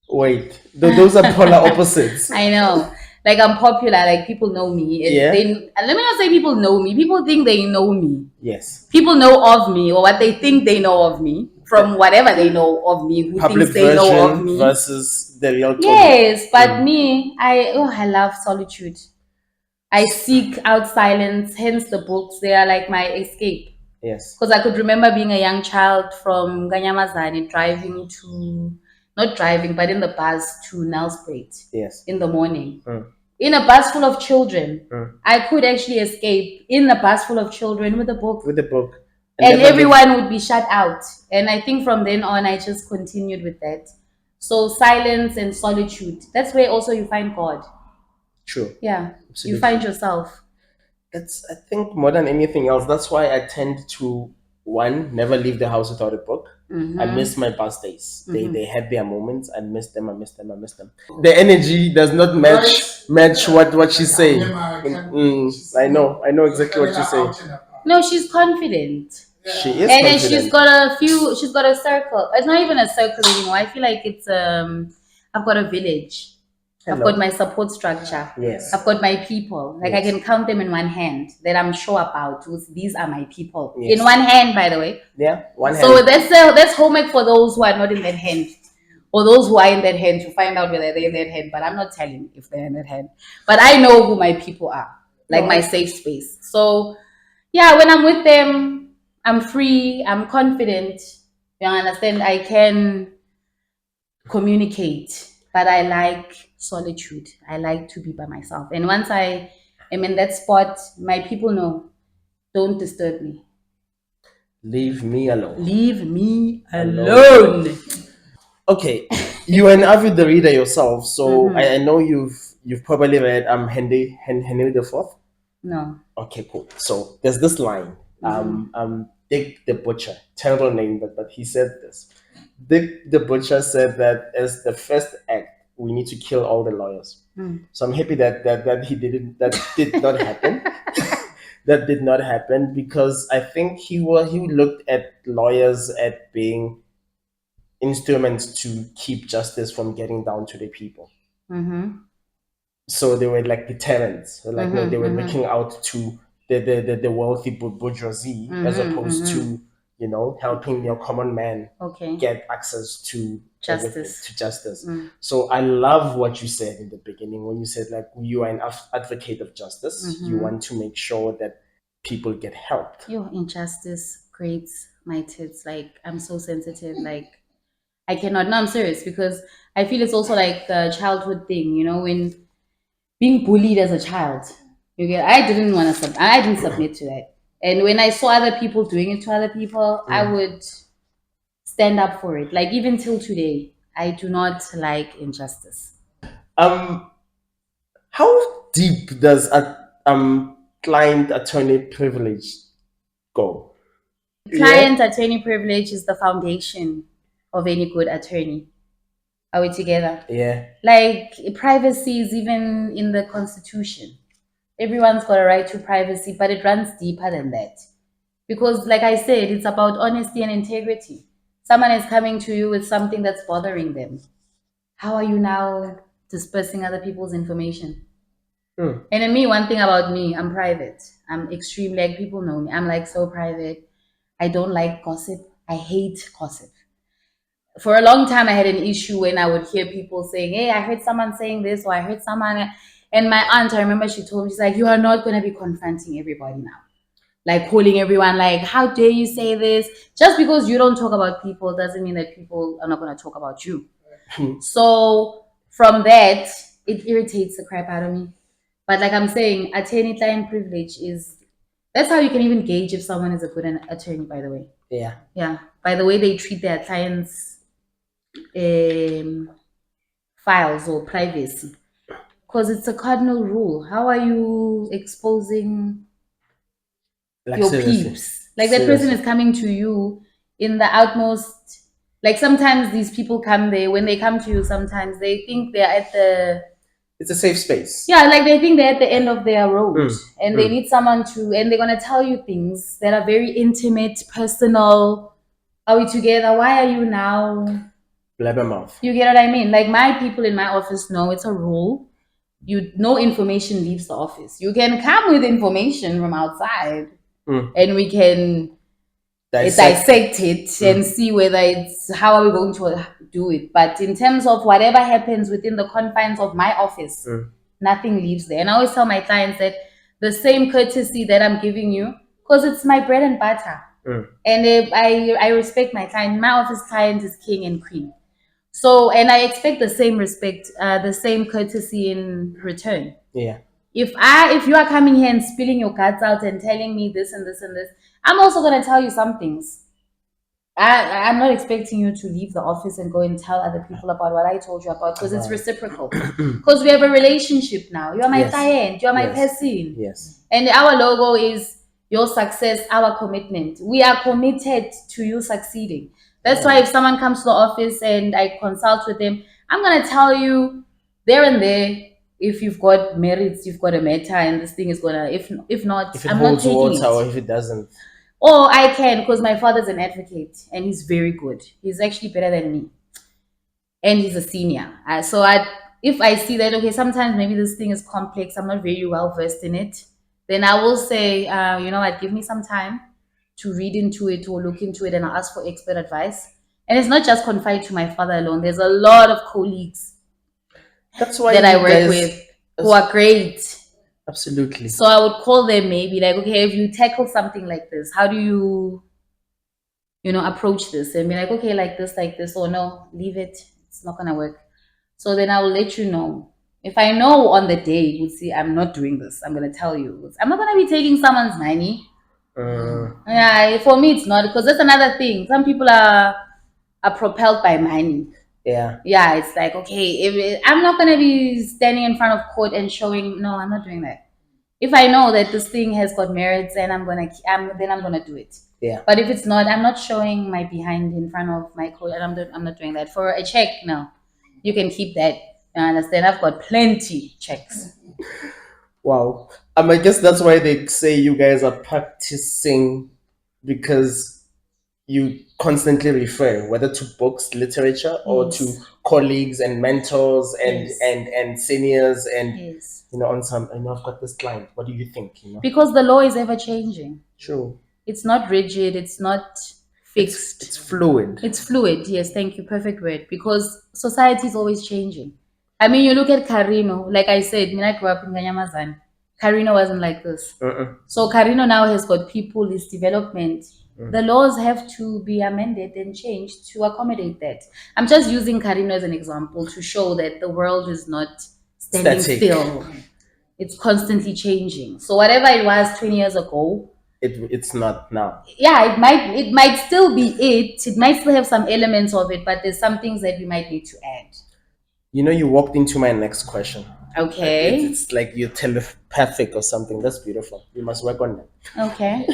Wait, those are polar opposites. I know. Like I'm popular, like people know me. Yeah. Let me not say people know me. People think they know me. Yes. People know of me, or what they think they know of me, from whatever they know of me, who Public thinks they know of me. Versus the real. Yes, but me, I love solitude. I seek out silence, hence the books. They are like my escape. Yes. Because I could remember being a young child from Ganyamazane driving to, not driving, but in the bus to Nelspruit. Yes. In the morning. In a bus full of children. I could actually escape in a bus full of children with a book. With a book. And everyone would be shut out. And I think from then on, I just continued with that. So silence and solitude. That's where also you find God. True. Yeah. You Absolutely. find yourself. That's, I think, more than anything else. That's why I tend to, one, never leave the house without a book. I Mm-hmm. miss my past days. They Mm-hmm. had their moments. I miss them. I miss them. I miss them. The energy does not match what she's saying. I know exactly what she's saying. No, she's confident. She is And then she's confident. got she's got a circle. It's not even a circle anymore. I feel like it's I've got a village. I've got Hello. my support structure. Yes. I've got my people. Like I Yes. can count them in one hand that I'm sure about. These are my people. Yes. In one hand, by the way. Yeah. One So hand. that's homework for those who are not in that hand. Or those who are in that hand to find out whether they're in that hand. But I'm not telling if they're in that hand. But I know who my people are. Like No, my safe space. So yeah, when I'm with them, I'm free, I'm confident. You understand? I can communicate, but I like solitude. I like to be by myself. And once I am in that spot, my people know, don't disturb me. leave me alone. Leave me Alone. alone. Okay, you're an avid reader yourself, so Mm-hmm. I know you've probably read Henry the Fourth. No. Okay, cool. So there's this line. Mm-hmm. Dick the Butcher, terrible name, but he said this. Dick the Butcher said that as the first act, we need to kill all the lawyers. Mm. So I'm happy that he didn't that did not happen. That did not happen because I think he looked at lawyers at being instruments to keep justice from getting down to the people. Mm-hmm. So they were like deterrents. Like no, they Mm-hmm. were Mm-hmm. looking out to the wealthy bourgeoisie as Mm-hmm. opposed Mm-hmm. to helping your common man Okay. get access to everything, Justice. to justice. Mm. So I love what you said in the beginning when you said like you are an advocate of justice. You Mm-hmm. want to make sure that people get helped. Yo, injustice grates my tits. Like I'm so sensitive. Like I cannot. No, I'm serious because I feel it's also like a childhood thing. You know, when being bullied as a child, you get. I didn't want to. I didn't submit to that. And when I saw other people doing it to other people, I Mm. would stand up for it. Like even till today, I do not like injustice. Um, how deep does a client attorney privilege go? Yeah, Client attorney privilege is the foundation of any good attorney. Are we together? yeah. Like privacy is even in the constitution. Everyone's got a right to privacy, but it runs deeper than that. Because, like I said, it's about honesty and integrity. Someone is coming to you with something that's bothering them. How are you now dispersing other people's information? Hmm. And in me, one thing about me, I'm private. I'm extremely, like, people know me. I'm like so private. I don't like gossip. I hate gossip. For a long time, I had an issue when I would hear people saying, "Hey, I heard someone saying this," or "I heard someone." And my aunt, I remember she told me, she's like, "You are not going to be confronting everybody now, like calling everyone, like, how dare you say this? Just because you don't talk about people doesn't mean that people are not going to talk about you." So from that, it irritates the crap out of me. But like I'm saying, attorney-client privilege is that's how you can even gauge if someone is a good attorney. By the way, Yeah. yeah, by the way they treat their clients' um, files or privacy, because it's a cardinal rule. How are you exposing Like your seriously. peeps? Like that person Seriously. is coming to you in the utmost. Like sometimes these people come there when they come to you. Sometimes they think they're at the It's a safe space. yeah, like they think they're at the end of their road Mm. and they Mm. need someone to, and they're gonna tell you things that are very intimate, personal. Are we together? Why are you now? Blabbermouth. You get what I mean? Like my people in my office know it's a rule. You no information leaves the office. You can come with information from outside, Mm. and we can Dissect. dissect it and see whether it's how are we going to do it. But in terms of whatever happens within the confines of my office, Mm. nothing leaves there. And I always tell my clients that the same courtesy that I'm giving you, because it's my bread and butter. Mm. And if I respect my client. My office client is king and queen. So, and I expect the same respect, the same courtesy in return. Yeah. If you are coming here and spilling your guts out and telling me this and this and this, I'm also gonna tell you some things. I'm not expecting you to leave the office and go and tell other people about what I told you about, because it's Right. reciprocal. Because we have a relationship now. You're my Yes. client, you're my Yes. person. Yes. And our logo is your success, our commitment. We are committed to you succeeding. That's why if someone comes to the office and I consult with them, I'm going to tell you there and there, if you've got merits, you've got a meta, and this thing is going to, if not, If it I'm not holds taking water or it. if it doesn't. Or I can, because my father's an advocate and he's very good. He's actually better than me, and he's a senior. If I see that, okay, sometimes maybe this thing is complex, I'm not very well versed in it, then I will say, you know what, give me some time to read into it or look into it, and I'll ask for expert advice. And it's not just confined to my father alone. There's a lot of colleagues That's why that I you work guys with who are great. absolutely. So I would call them, maybe like, okay, if you tackle something like this, how do you know, approach this, and be like, okay, like this, or no, leave it, it's not gonna work. So then I will let you know. If I know on the day, you see, I'm not doing this, I'm gonna tell you. I'm not gonna be taking someone's money. Yeah, for me, it's not, because that's another thing. Some people are propelled by money. Yeah. Yeah, it's like, okay, I'm not gonna be standing in front of court and showing. No, I'm not doing that. If I know that this thing has got merits, and then I'm gonna do it. Yeah. But if it's not, I'm not showing my behind in front of my court, and I'm not doing that for a check. No, you can keep that. You understand? I've got plenty checks. Wow. I guess that's why they say you guys are practicing, because you constantly refer whether to books, literature, or Yes. to colleagues and mentors and Yes. and seniors, and Yes. on some, I've got this client. What do you think? Because the law is ever changing. True. It's not rigid. It's not fixed. It's fluid. It's fluid. Yes, thank you. Perfect word. Because society is always changing. I mean, you look at Carino. Like I said, when I grew up in Ganyamazan, Carino wasn't like this. So Carino now has got people, this development. The laws have to be amended and changed to accommodate that. I'm just using Carino as an example to show that the world is not standing Static. still. It's constantly changing. So whatever it was 20 years ago, it's not now. Yeah, it might still be it. It might still have some elements of it, but there's some things that we might need to add. You walked into my next question. Okay. It's like you're telepathic or something. That's beautiful. You must work on that. Okay.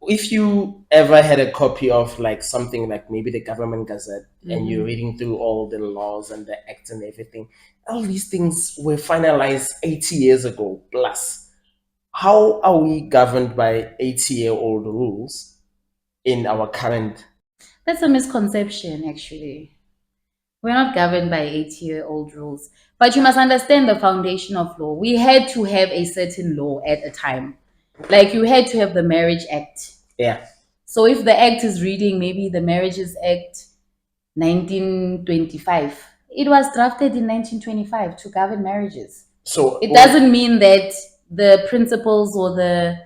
If you ever had a copy of like something like maybe the government gazette, and you're reading through all the laws and the acts and everything, all these things were finalized 80 years ago plus. How are we governed by 80-year-old rules in our current? That's a misconception, actually. We're not governed by 80-year-old rules. But you must understand the foundation of law. We had to have a certain law at a time. Like you had to have the Marriage Act. Yeah. So if the act is reading maybe the Marriages Act 1925, it was drafted in 1925 to govern marriages. So It doesn't mean that the principles or the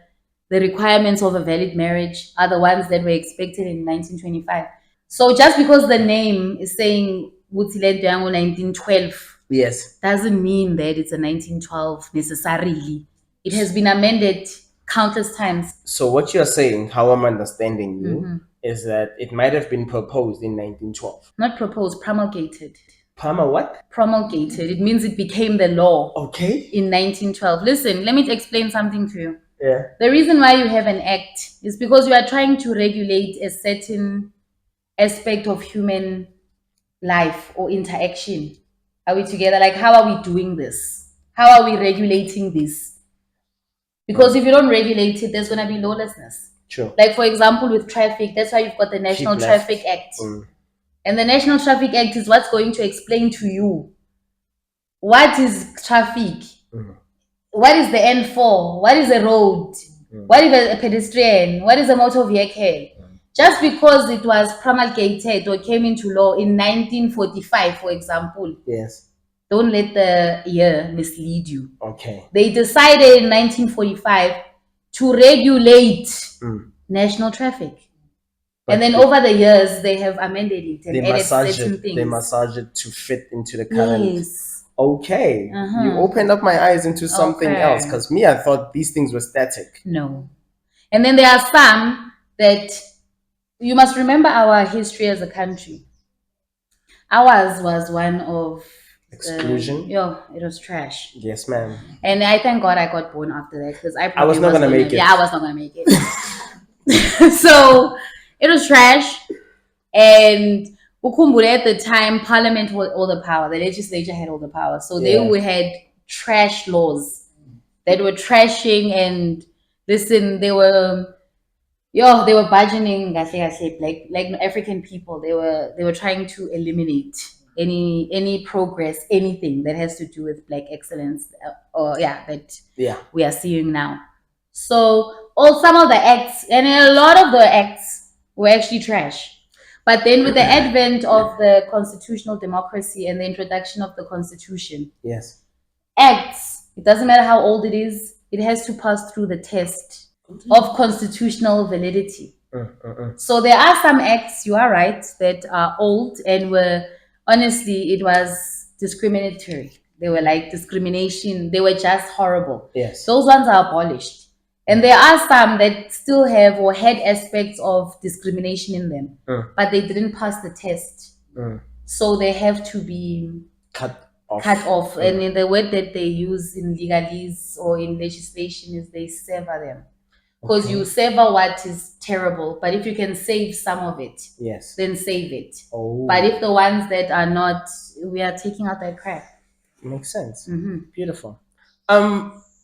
requirements of a valid marriage are the ones that were expected in 1925. So just because the name is saying Wutsile Dyango 1912, yes, doesn't mean that it's a 1912 necessarily. It has been amended countless times. So what you're saying, how I'm understanding you, is that it might have been proposed in 1912. Not proposed, promulgated. What? Promulgated. It means it became the law. Okay. In 1912. Listen, let me explain something to you. Yeah. The reason why you have an act is because you are trying to regulate a certain aspect of human life or interaction. Are we together? Like, how are we doing this? How are we regulating this? Because if you don't regulate it, there's going to be lawlessness. True. Like, for example, with traffic, that's why you've got the National Traffic Act. And the National Traffic Act is what's going to explain to you what is traffic, what is the N4, what is a road, what is a pedestrian, what is a motor vehicle. Just because it was promulgated or came into law in 1945, for example. Yes. Don't let the year mislead you. Okay. They decided in 1945 to regulate national traffic. But and then over the years, they have amended it and added certain things. They massage it to fit into the current. Yes. Okay. You opened up my eyes into something else, because me, I thought these things were static. No. And then there are that you must remember our history as a country. Ours was one of Exclusion. it was trash. Yes, ma'am. And I thank God I got born after that because I I was probably not was gonna gonna, make it. yeah, I was not gonna make it. So it was trash. And Ukumbule at the time, Parliament had all the power, the legislature had all the power. So Yeah. they had trash laws that were trashing and listen, they were budgeting like African people. They were trying to eliminate any progress, anything that has to do with black excellence, or yeah, that Yeah. we are seeing now. So all some of the acts and a lot of the acts were actually trash. But then with the advent of the constitutional democracy and the introduction of the constitution, Yes. acts, it doesn't matter how old it has to pass through the test of constitutional validity. So there are some acts, you are right, that are old and were honestly, it was discriminatory. They were like discrimination. They were just horrible. Yes. Those ones are abolished. And there are some that still have or had aspects of discrimination in them, but they didn't pass the test. So they have to be Cut off. cut off. And in the word that they use in legalese or in legislation is they sever them. Because you sever what is terrible, but if you can save some of it, Yes. then save it. Oh. But if the ones that are not, we are taking out that crap. Makes sense. Mm-hmm. Beautiful.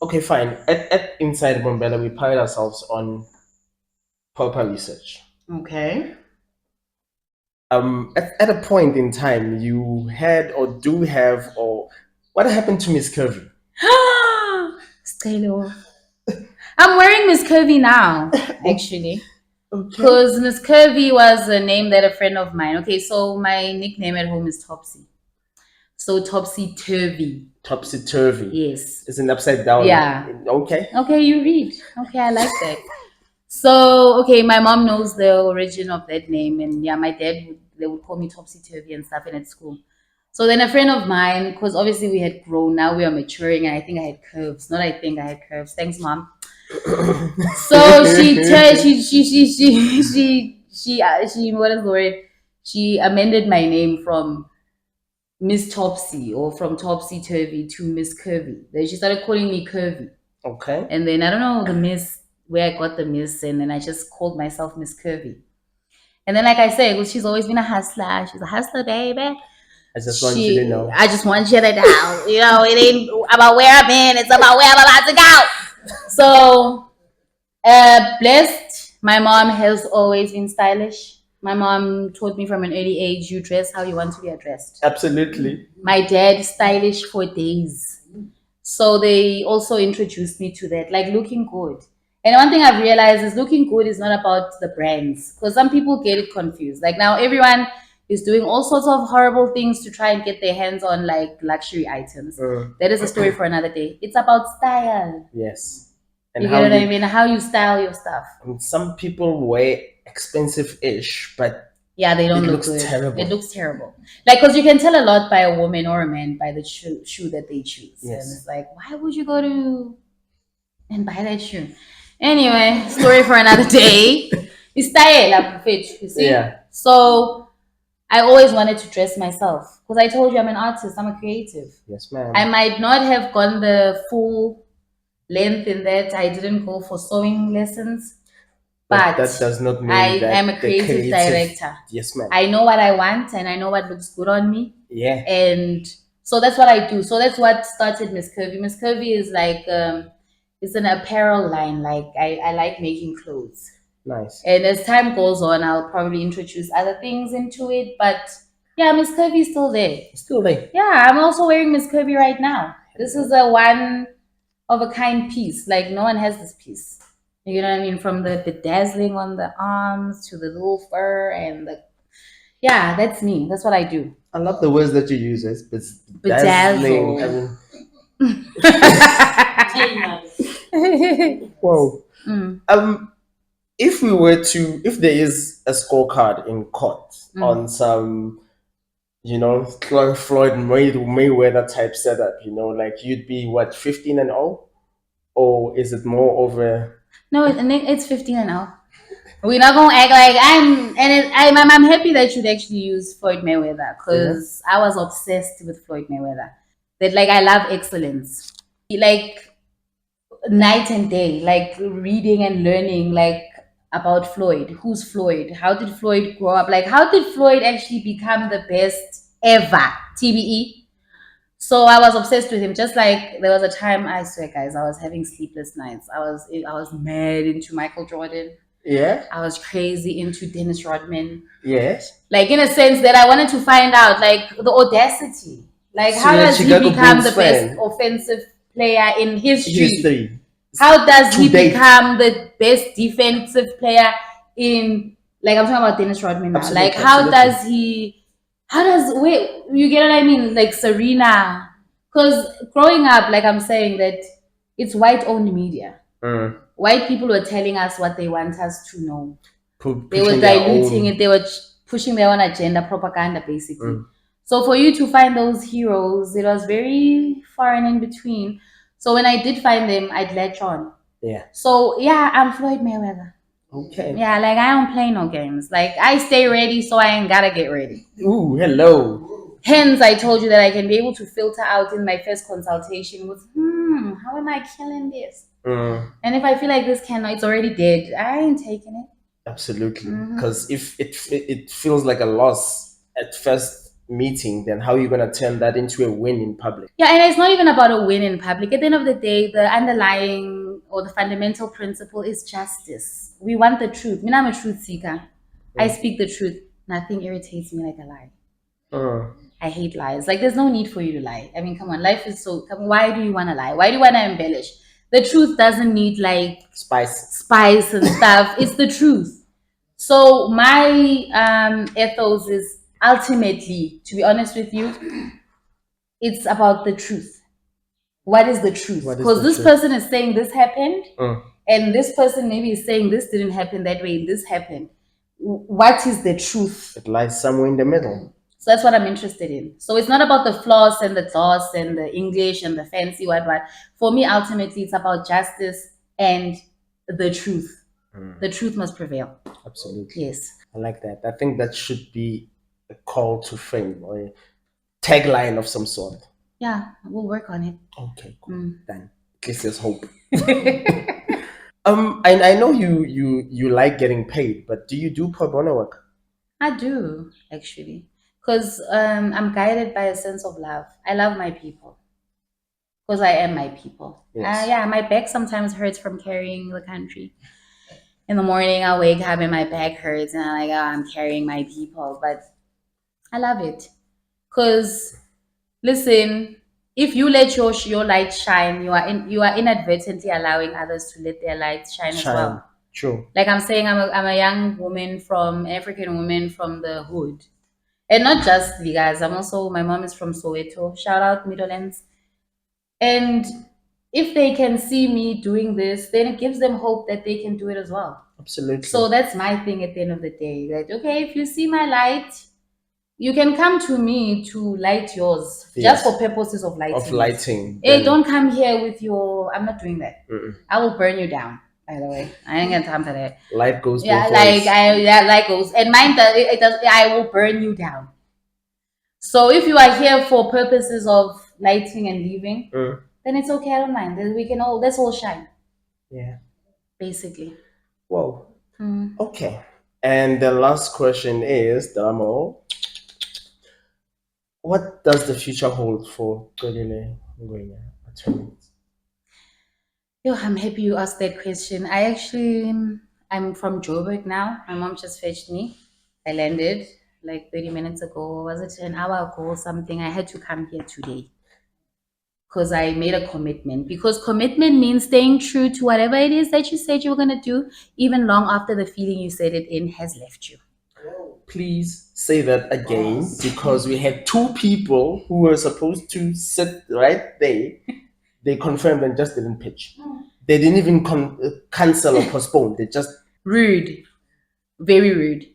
Okay, fine. At Inside Mbombela, we pride ourselves on proper research. Okay. At a point in time, you had or do have, or what happened to Miss Curvy? Stay low. I'm wearing Miss Curvy now, actually. Because Miss Curvy was a name that a friend of mine. Okay, so my nickname at home is Topsy. So Topsy Turvy. Topsy turvy. Yes. It's an upside down. Yeah. Okay. Okay, you read. Okay, I like that. So, okay, my mom knows the origin of that name, and yeah, my dad they would call me Topsy Turvy and stuff in at school. So then a friend of mine, because obviously we had grown, now we are maturing, and I think I had curves. Not I think I had curves. Thanks, mom. So she what is the word? She amended my name from Miss Topsy or from Topsy Turvy to Miss Curvy. Then she started calling me Curvy. Okay. And then I don't know the Miss where I got the Miss, and then I just called myself Miss Curvy. And then, like I said, well, she's always been a hustler. She's a hustler, baby. I just want you to know. I just want you to know. You know, it ain't about where I've been; it's about where I'm about to go. So, blessed. My mom has always been stylish. My mom taught me from an early age: you dress how you want to be addressed. Absolutely. My dad stylish for days. So they also introduced me to that, like looking good. And one thing I've realized is looking good is not about the brands, because some people get it confused. Like now everyone is doing all sorts of horrible things to try and get their hands on like luxury items. That is a story for another day. It's about style. Yes. And You get what I mean? How you style your stuff. Some people wear expensive-ish, but yeah, they don't it look looks good. terrible. It looks terrible. Like, because you can tell a lot by a woman or a man by the shoe that they choose. Yes. And it's like, why would you go to and buy that shoe? Anyway, story for another day. It's style, you see? Yeah. So I always wanted to dress myself. Because I told you I'm an artist, I'm a creative. Yes, ma'am. I might not have gone the full length in that. I didn't go for sewing lessons. But that does not mean I that am a creative director. Yes, ma'am. I know what I want and I know what looks good on me. Yeah. And so that's what I do. So that's what started Miss Curvy. Miss Curvy is like it's an apparel line. Like I like making clothes. Nice. And as time goes on, I'll probably introduce other things into it. But yeah, Miss Curvy is still there. Still there. Yeah, I'm also wearing Miss Curvy right now. This is a one of a kind piece. Like no one has this piece. You know what I mean? From the bedazzling on the arms to the little fur and the yeah, that's me. That's what I do. I love the words that you use. It's Bedazzle. Whoa. If there is a scorecard in court on some, Floyd Mayweather type setup, like you'd be what, 15-0, or is it more over? No, it's 15 and 0. We're not gonna act like I'm happy that you'd actually use Floyd Mayweather Yeah. because I was obsessed with Floyd Mayweather. That like I love excellence. Like night and day, like reading and learning like about Floyd. Who's Floyd? How did Floyd grow up? Like how did Floyd actually become the best ever? TBE. So I was obsessed with him. Just like there was a time, I swear, guys, I was having sleepless nights. I was mad into Michael Jordan. Yeah. I was crazy into Dennis Rodman. Yes. Like in a sense that I wanted to find out like the audacity. Like So how you're a does he Chicago become Bulls the best fan. offensive player in history? History. How does To he date. become the best defensive player in like I'm talking about Dennis Rodman now. Like Absolutely. Absolutely. how does wait you get what I mean? Like Serena. Because growing up, like I'm saying that it's white owned media. Mm. White people were telling us what they want us to know. They were Pushing their diluting own. it. They were pushing their own agenda, propaganda, basically. Mm. So for you to find those heroes, it was very far and in between. So when I did find them, I'd latch on. Yeah. So yeah, I'm Floyd Mayweather. Okay. Yeah, like I don't play no games. Like I stay ready, so I ain't gotta get ready. Ooh, hello. Hence, I told you that I can be able to filter out in my first consultation with, how am I killing this? Mm. And if I feel like this cannot, it's already dead. I ain't taking it. Absolutely. Mhm. Because if it feels like a loss at first meeting, then how are you gonna turn that into a win in public? Yeah, and it's not even about a win in public. At the end of the day, the underlying or the fundamental principle is justice. We want the truth. I mean, I'm a truth seeker. I speak the truth. Nothing irritates me like a lie. Mm. I hate lies. Like, there's no need for you to lie. I mean, come on, life is so. Come, why do you want to lie? Why do you want to embellish? The truth doesn't need like spice and stuff. It's the truth. So my ethos is ultimately, to be honest with you, it's about the truth. What is the truth? What is Because the this truth? person is saying this happened, Mm. and this person maybe is saying this didn't happen that way, this happened. What is the truth? It lies somewhere in the middle. So that's what I'm interested in. So it's not about the floss and the gloss and the English and the fancy what. For me, ultimately, it's about justice and the truth. The truth must prevail. Absolutely. Yes. I like that. I think that should be a call to fame or a tagline of some sort. Yeah, we'll work on it. Okay, cool. Then at least there's hope. I know you like getting paid, but do you do pro bono work? I do, actually. Because I'm guided by a sense of love. I love my people. Because I am my people. Yes. Yeah, my back sometimes hurts from carrying the country. In the morning, I wake up and my back hurts, and I'm like, oh, I'm carrying my people. But I love it. Because, listen, if you let your light shine, you are inadvertently allowing others to let their light shine as well. True. Like I'm saying, I'm a young woman from African woman from the hood. And not just the guys, my mom is from Soweto. Shout out Middlelands. And if they can see me doing this, then it gives them hope that they can do it as well. Absolutely. So that's my thing at the end of the day. Like, okay, if you see my light, you can come to me to light yours Yes. just for purposes of lighting. Of lighting. Hey, don't come here with your. I'm not doing that. Mm-mm. I will burn you down. By the way, I ain't got time for that. Light goes Yeah, both like ways. light goes, and mine does. It does. I will burn you down. So if you are here for purposes of lighting and leaving, then it's okay. I don't mind. Then we can all let's all shine. Yeah. Basically. Whoa. Okay. And the last question is, Damo, what does the future hold for Xolile Ngwenya attorneys? Yo, I'm happy you asked that question. I'm from Joburg now. My mom just fetched me. I landed like 30 minutes ago. Was it an hour ago or something? I had to come here today because I made a commitment. Because commitment means staying true to whatever it is that you said you were going to do, even long after the feeling you said it in has left you. Please say that again, because we had two people who were supposed to sit right there. They confirmed and just didn't pitch. They didn't even cancel or postpone. They just Rude. Very rude.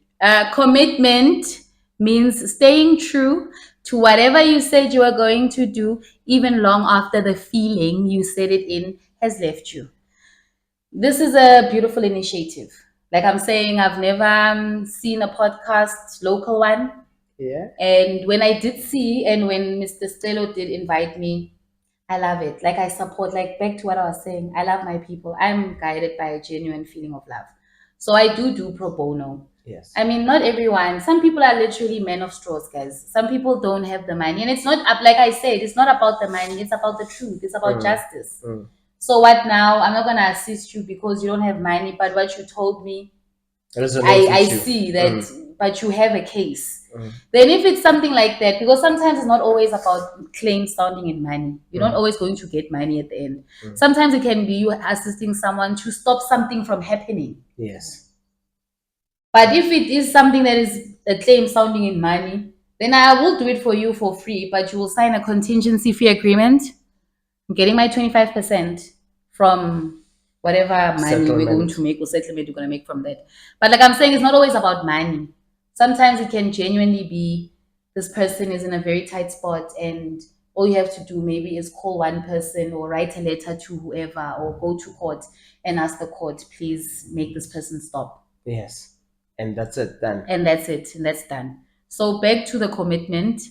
Commitment means staying true to whatever you said you were going to do, even long after the feeling you said it in has left you. This is a beautiful initiative Like I'm saying, I've never seen a podcast, local one. Yeah. And when I did see, and when Mr. Stelo did invite me, I love it. Like I support, like back to what I was saying, I love my people. I'm guided by a genuine feeling of love. So I do pro bono. Yes. I mean, not everyone. Some people are literally men of straws, guys. Some people don't have the money. And it's not up, like I said, it's not about the money, it's about the truth, it's about justice. So what now? I'm not gonna assist you because you don't have money, but what you told me, I see that, but you have a case. Then if it's something like that, because sometimes it's not always about claims sounding in money. You're not always going to get money at the end. Sometimes it can be you assisting someone to stop something from happening. Yes. But if it is something that is a claim sounding in money, then I will do it for you for free, but you will sign a contingency fee agreement. I'm getting my 25% from whatever money we're going to make or settlement we're going to make from that. But like I'm saying, it's not always about money. Sometimes it can genuinely be this person is in a very tight spot and all you have to do maybe is call one person or write a letter to whoever or go to court and ask the court, please make this person stop. Yes. And that's it, done. And that's it. And that's done. So back to the commitment.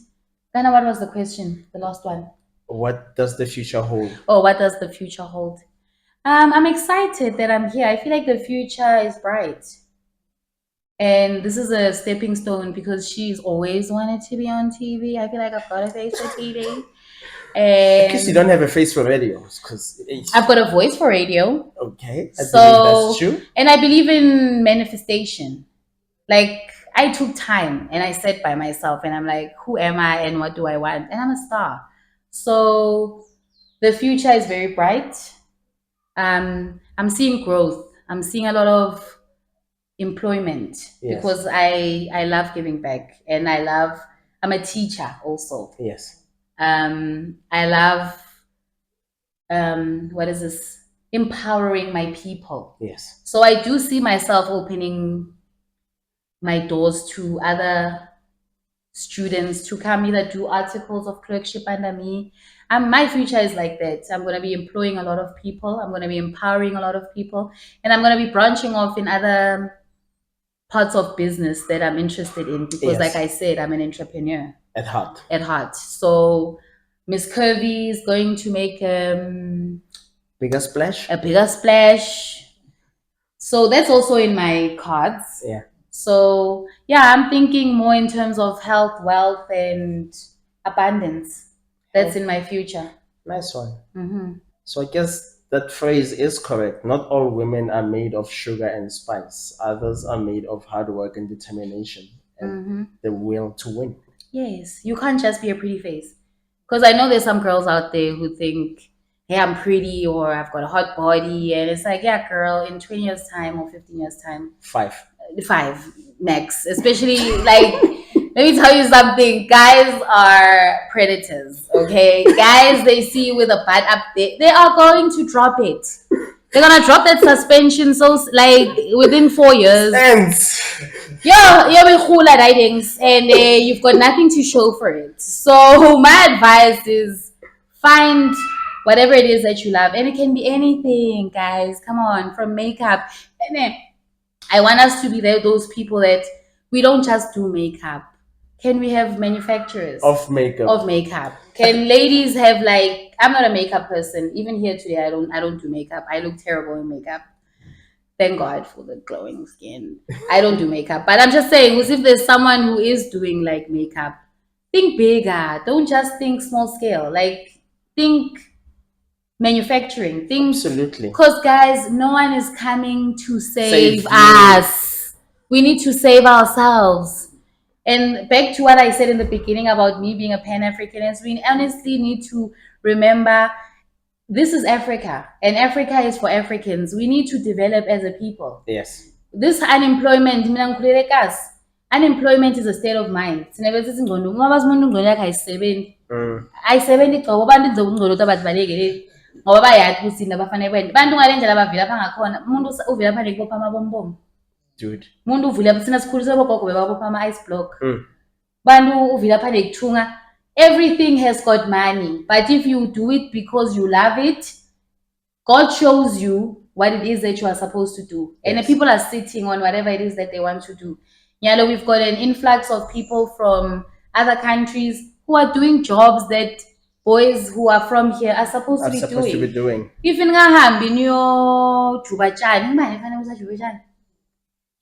Then what was the question? The last one. What does the future hold? Oh, what does the future hold? I'm excited that I'm here. I feel like the future is bright. And this is a stepping stone because she's always wanted to be on TV. I feel like I've got a face for TV. And because you don't have a face for radio. Because I've got a voice for radio. Okay. I believe that's true. And I believe in manifestation. Like I took time and I sat by myself and I'm like, who am I and what do I want? And I'm a star. So the future is very bright. I'm seeing growth. I'm seeing a lot of employment because I love giving back and I'm a teacher also. Yes. I love what is this? Empowering my people. Yes. So I do see myself opening my doors to other students to come either do articles of clerkship under me. My future is like that. I'm going to be employing a lot of people. I'm going to be empowering a lot of people. And I'm going to be branching off in other parts of business that I'm interested in because, like I said, I'm an entrepreneur. At heart. At heart. So Miss Curvy is going to make bigger splash. A bigger splash. So that's also in my cards. Yeah. So yeah, I'm thinking more in terms of health, wealth, and abundance. That's in my future. Nice one. So I guess that phrase is correct. Not all women are made of sugar and spice. Others are made of hard work and determination and the will to win. Yes, you can't just be a pretty face. Because I know there's some girls out there who think, hey, I'm pretty or I've got a hot body. And it's like, yeah, girl, in 20 years' time or 15 years' time. 5 max. Especially, like, let me tell you something. Guys are predators, okay? Guys, they see you with a butt up there. They are going to drop it. They're going to drop that suspension so, like, within 4 years. You're with hula ridings and you've got nothing to show for it. So my advice is find whatever it is that you love. And it can be anything, guys. Come on, from makeup. And then I want us to be those people that we don't just do makeup. Can we have manufacturers of makeup? Can ladies have like, I'm not a makeup person. Even here today, I don't do makeup. I look terrible in makeup. Thank God for the glowing skin. I don't do makeup. But I'm just saying, if there's someone who is doing like makeup, think bigger. Don't just think small scale. Like think manufacturing. Think absolutely. Because guys, no one is coming to save us. We need to save ourselves. And back to what I said in the beginning about me being a Pan-Africanist, we honestly need to remember this is Africa, and Africa is for Africans. We need to develop as a people. Yes. This unemployment, unemployment is a state of mind. Ngoba bayathi ukuthi nabafanele kwenda bantu ngale ndlela bavila bangakhona umuntu uvela phandle kubopha amabombomo dude umuntu uvula thina sikhulu sebogogo bebabopha ama-ice block bantu uvila phandle kuthunga. Everything has got money, but if you do it because you love it, God shows you what it is that you are supposed to do. And the Yes. people are sitting on whatever it is that they want to do. Yeah, we've got an influx of people from other countries who are doing jobs that boys who are from here are supposed to Are be supposed to be doing. doing. If ningahambi niyojuba tshani, imali efanele usajube tshani.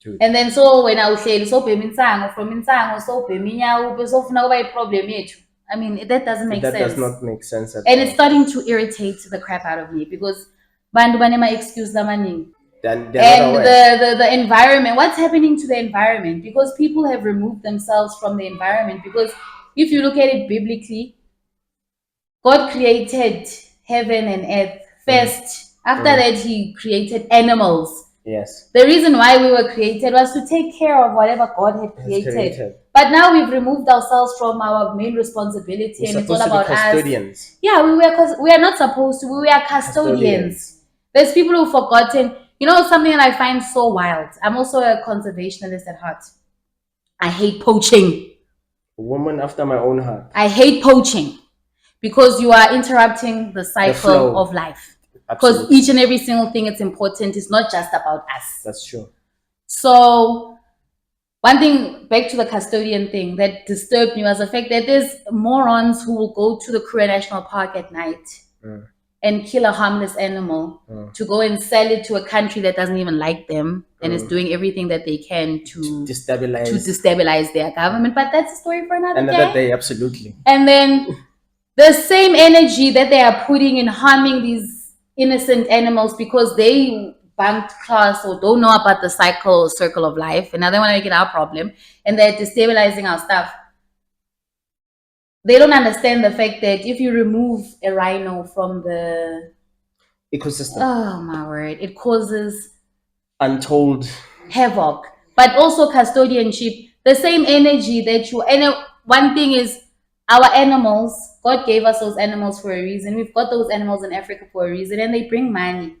Dude. And then so when awuhleli sobhema insango from insango sobhema inyawo sofuna kuba iproblem yethu. I mean, that doesn't make sense. That does not make sense at And all. it's starting to irritate the crap out of me because bantu banema excuse lamaningi. And the environment, what's happening to the environment? Because people have removed themselves from the environment. Because if you look at it biblically, God created heaven and earth first. After that, he created animals. Yes. The reason why we were created was to take care of whatever God had created. But now we've removed ourselves from our main responsibility, and it's all about us. Yeah, we are not supposed to. We are custodians. There's people who've forgotten. You know, something that I find so wild. I'm also a conservationist at heart. I hate poaching. A woman after my own heart. I hate poaching because you are interrupting the cycle of life. Because each and every single thing it's important. It's not just about us. That's true. So one thing, back to the custodian thing, that disturbed me was the fact that there's morons who will go to the Kruger National Park at night and kill a harmless animal to go and sell it to a country that doesn't even like them and is doing everything that they can to destabilize their government. But that's a story for another day. Absolutely. And then the same energy that they are putting in harming these innocent animals because they bunked class or don't know about the cycle or circle of life, and now they want to make it our problem, and they're destabilizing our stuff. They don't understand the fact that if you remove a rhino from the ecosystem, oh my word, it causes untold havoc. But also custodianship, the same energy that you, and one thing is our animals, God gave us those animals for a reason. We've got those animals in Africa for a reason, and they bring money.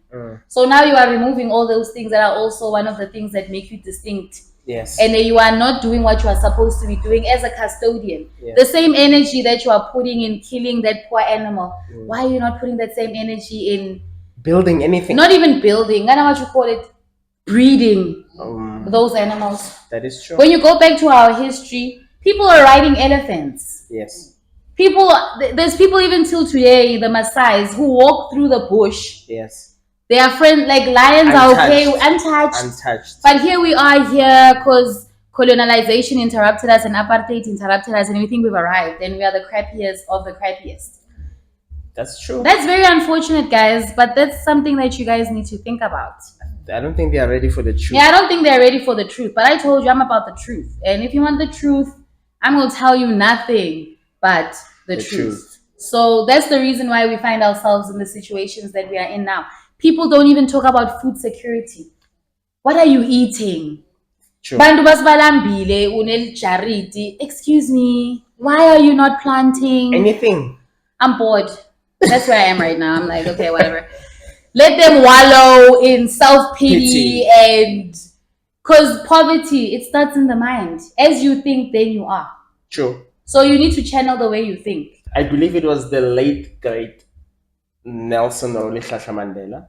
So now you are removing all those things that are also one of the things that make you distinct. Yes. And then you are not doing what you are supposed to be doing as a custodian. Yes. The same energy that you are putting in killing that poor animal, why are you not putting that same energy in building anything? Not even building, I don't know what you call it, breeding those animals. That is true. When you go back to our history, people are riding elephants. Yes. There's people even till today, the Maasais, who walk through the bush. Yes. They are friends, like lions are okay, untouched. But here we are here because colonialization interrupted us and apartheid interrupted us, and we think we've arrived and we are the crappiest of the crappiest. That's true. That's very unfortunate, guys, but that's something that you guys need to think about. I don't think they are ready for the truth. Yeah, I don't think they're ready for the truth, but I told you I'm about the truth. And if you want the truth, I'm going to tell you nothing but the truth. So that's the reason why we find ourselves in the situations that we are in now. People don't even talk about food security. What are you eating? Excuse me, why are you not planting anything? I'm bored. That's where I am right now. I'm like, okay, whatever. Let them wallow in self-pity and because poverty, it starts in the mind. As you think, then you are. True. So you need to channel the way you think. I believe it was the late great Nelson Mandela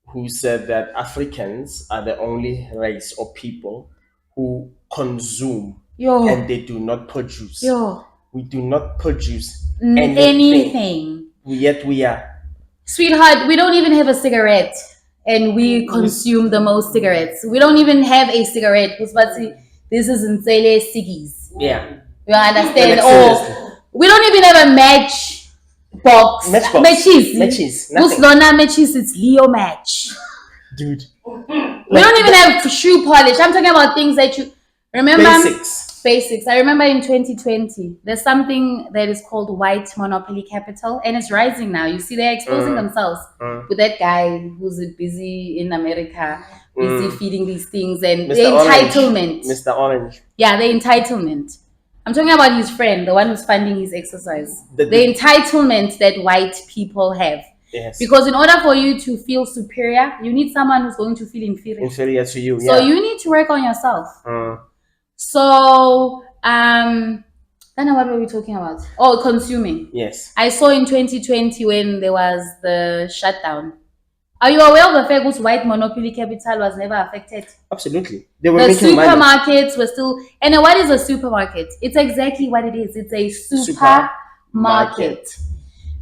who said that Africans are the only race or people who consume and they do not produce. We do not produce anything. Yet we are. Sweetheart, we don't even have a cigarette and we consume the most cigarettes. We don't even have a cigarette. This is in Ciggies. Yeah. You understand? Or we don't even have a match box. Matches. Matches, it's Leo match. Dude. We don't even have shoe polish. I'm talking about things that you remember. Basics. I remember in 2020, there's something that is called white monopoly capital, and it's rising now. You see, they're exposing themselves with that guy who's busy in America, busy feeding these things, and the entitlement. Mr. Orange. Yeah, the entitlement. I'm talking about his friend, the one who's funding his exercise. The entitlement that white people have. Yes. Because in order for you to feel superior, you need someone who's going to feel inferior. Inferior to you, So you need to work on yourself. So, I don't know what were we talking about. Oh, consuming. Yes. I saw in 2020 when there was the shutdown. Are you aware of the fact that white monopoly capital was never affected? Absolutely. They were The making money. supermarkets were still, and what is a supermarket? It's exactly what it is. It's a supermarket.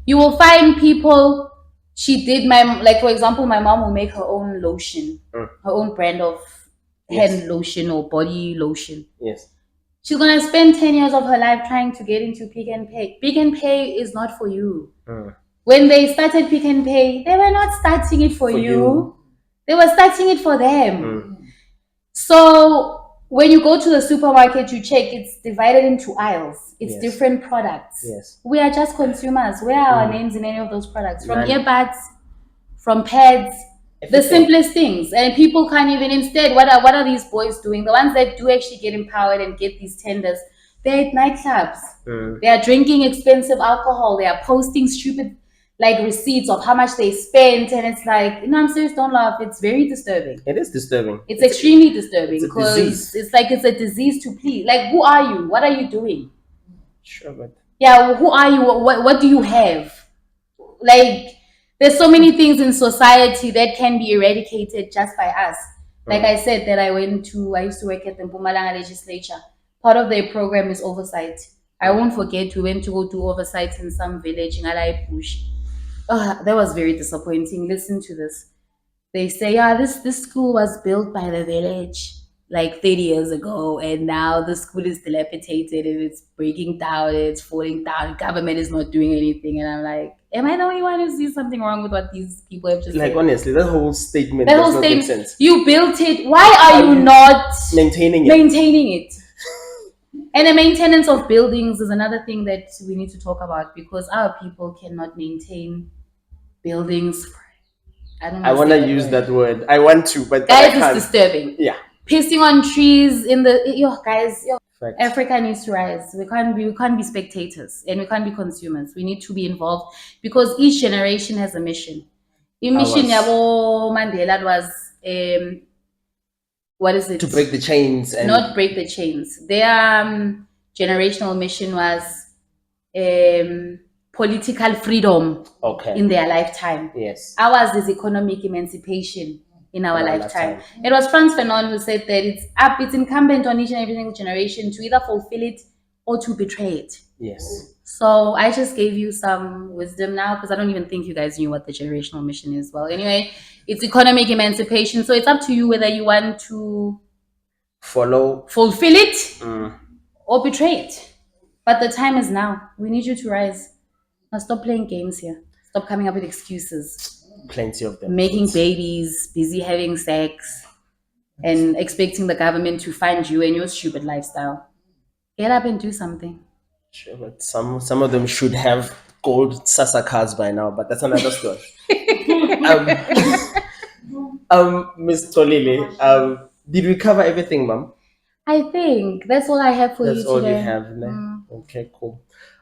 You will find people. She did like for example, my mom will make her own lotion, her own brand of hand lotion or body lotion. Yes. She's gonna spend 10 years of her life trying to get into Pick and Pay. Pick and Pay is not for you. When they started Pick and Pay, they were not starting it for you. They were starting it for them. So when you go to the supermarket, you check, it's divided into aisles. It's different products. Yes. We are just consumers. Where are our names in any of those products? From earbuds, from pads, the simplest things. And people can't even, instead, what are these boys doing? The ones that do actually get empowered and get these tenders, they're at nightclubs. They are drinking expensive alcohol. They are posting stupid like receipts of how much they spent, and it's like, no, I'm serious, don't laugh. It's very disturbing. It is disturbing. It's extremely disturbing because it's like it's a disease to please. Like, who are you? What are you doing? Sure, but yeah, who are you? What do you have? Like, there's so many things in society that can be eradicated just by us. Like I said, that I used to work at the Mbombela legislature. Part of their program is oversight. I won't forget, we went to go do oversight in some village in Alai Push. That was very disappointing. Listen to this. They say, yeah, this school was built by the village like 30 years ago, and now the school is dilapidated and it's breaking down, it's falling down. Government is not doing anything, and I'm like, am I the only one who sees something wrong with what these people have just like said? Honestly, that whole statement does not make sense. You built it. Why are you not maintaining it? And the maintenance of buildings is another thing that we need to talk about, because our people cannot maintain buildings. I want to use that word. I want to, but guys, it's disturbing. Yeah. Pissing on trees in the guys. Africa needs to rise. We can't be spectators, and we can't be consumers. We need to be involved, because each generation has a mission. The mission Yabo Mandela was what is it? To break the chains and not break the chains. Their generational mission was political freedom in their lifetime. Yes. Ours is economic emancipation in our lifetime. It was Frantz Fanon who said that it's incumbent on each and every single generation to either fulfill it or to betray it. Yes. So I just gave you some wisdom now, because I don't even think you guys knew what the generational mission is. Well, anyway, it's economic emancipation. So it's up to you whether you want to fulfill it or betray it. But the time is now. We need you to rise. Now stop playing games here. Stop coming up with excuses. Plenty of them. Making babies, busy having sex, and expecting the government to fund you and your stupid lifestyle. Get up and do something. Sure, but some of them should have gold Sasa cards by now, but that's another story. Miss Xolile, did we cover everything, ma'am? I think that's all I have for you today. That's all you have, né? Okay, cool.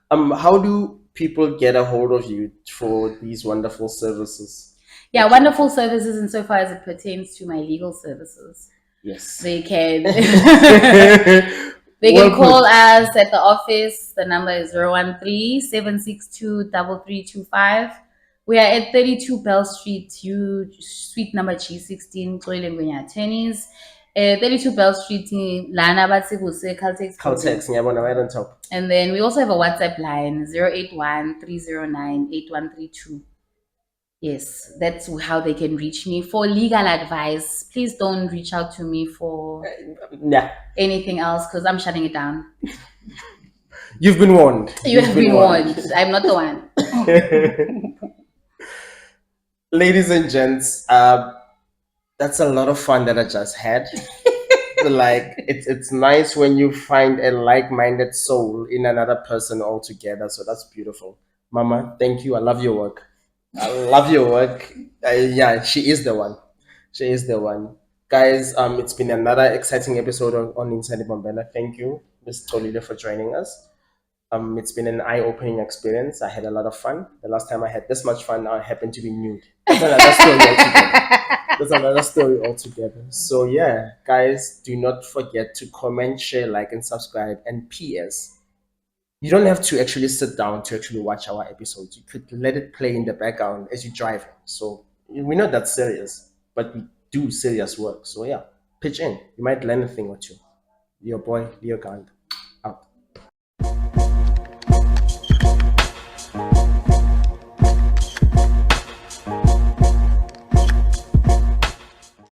How do people get a hold of you for these wonderful services? Yeah, wonderful services insofar as it pertains to my legal services. Yes. They can they can call us at the office. The number is 013-762-3325. We are at 32 Bell Street, suite number G16, Xolile Ngwenya attorneys. 32 Bell Street, Lana Caltex. Right on top. And then we also have a WhatsApp line, 081-309-8132. Yes, that's how they can reach me for legal advice. Please don't reach out to me for anything else, because I'm shutting it down. You've been warned. You have been warned. I'm not the one. Ladies and gents, that's a lot of fun that I just had. Like, it's nice when you find a like-minded soul in another person altogether. So that's beautiful. Mama, thank you. I love your work. Yeah, she is the one. Guys, it's been another exciting episode on Inside Mbombela. Thank you, Ms. Xolile, for joining us. It's been an eye-opening experience. I had a lot of fun. The last time I had this much fun, I happened to be nude. That's another story altogether. So yeah, guys, do not forget to comment, share, like, and subscribe. And PS, you don't have to actually sit down to actually watch our episodes. You could let it play in the background as you drive. So We're not that serious, but we do serious work. So yeah, pitch in. You might learn a thing or two. Your boy, Leo Gand.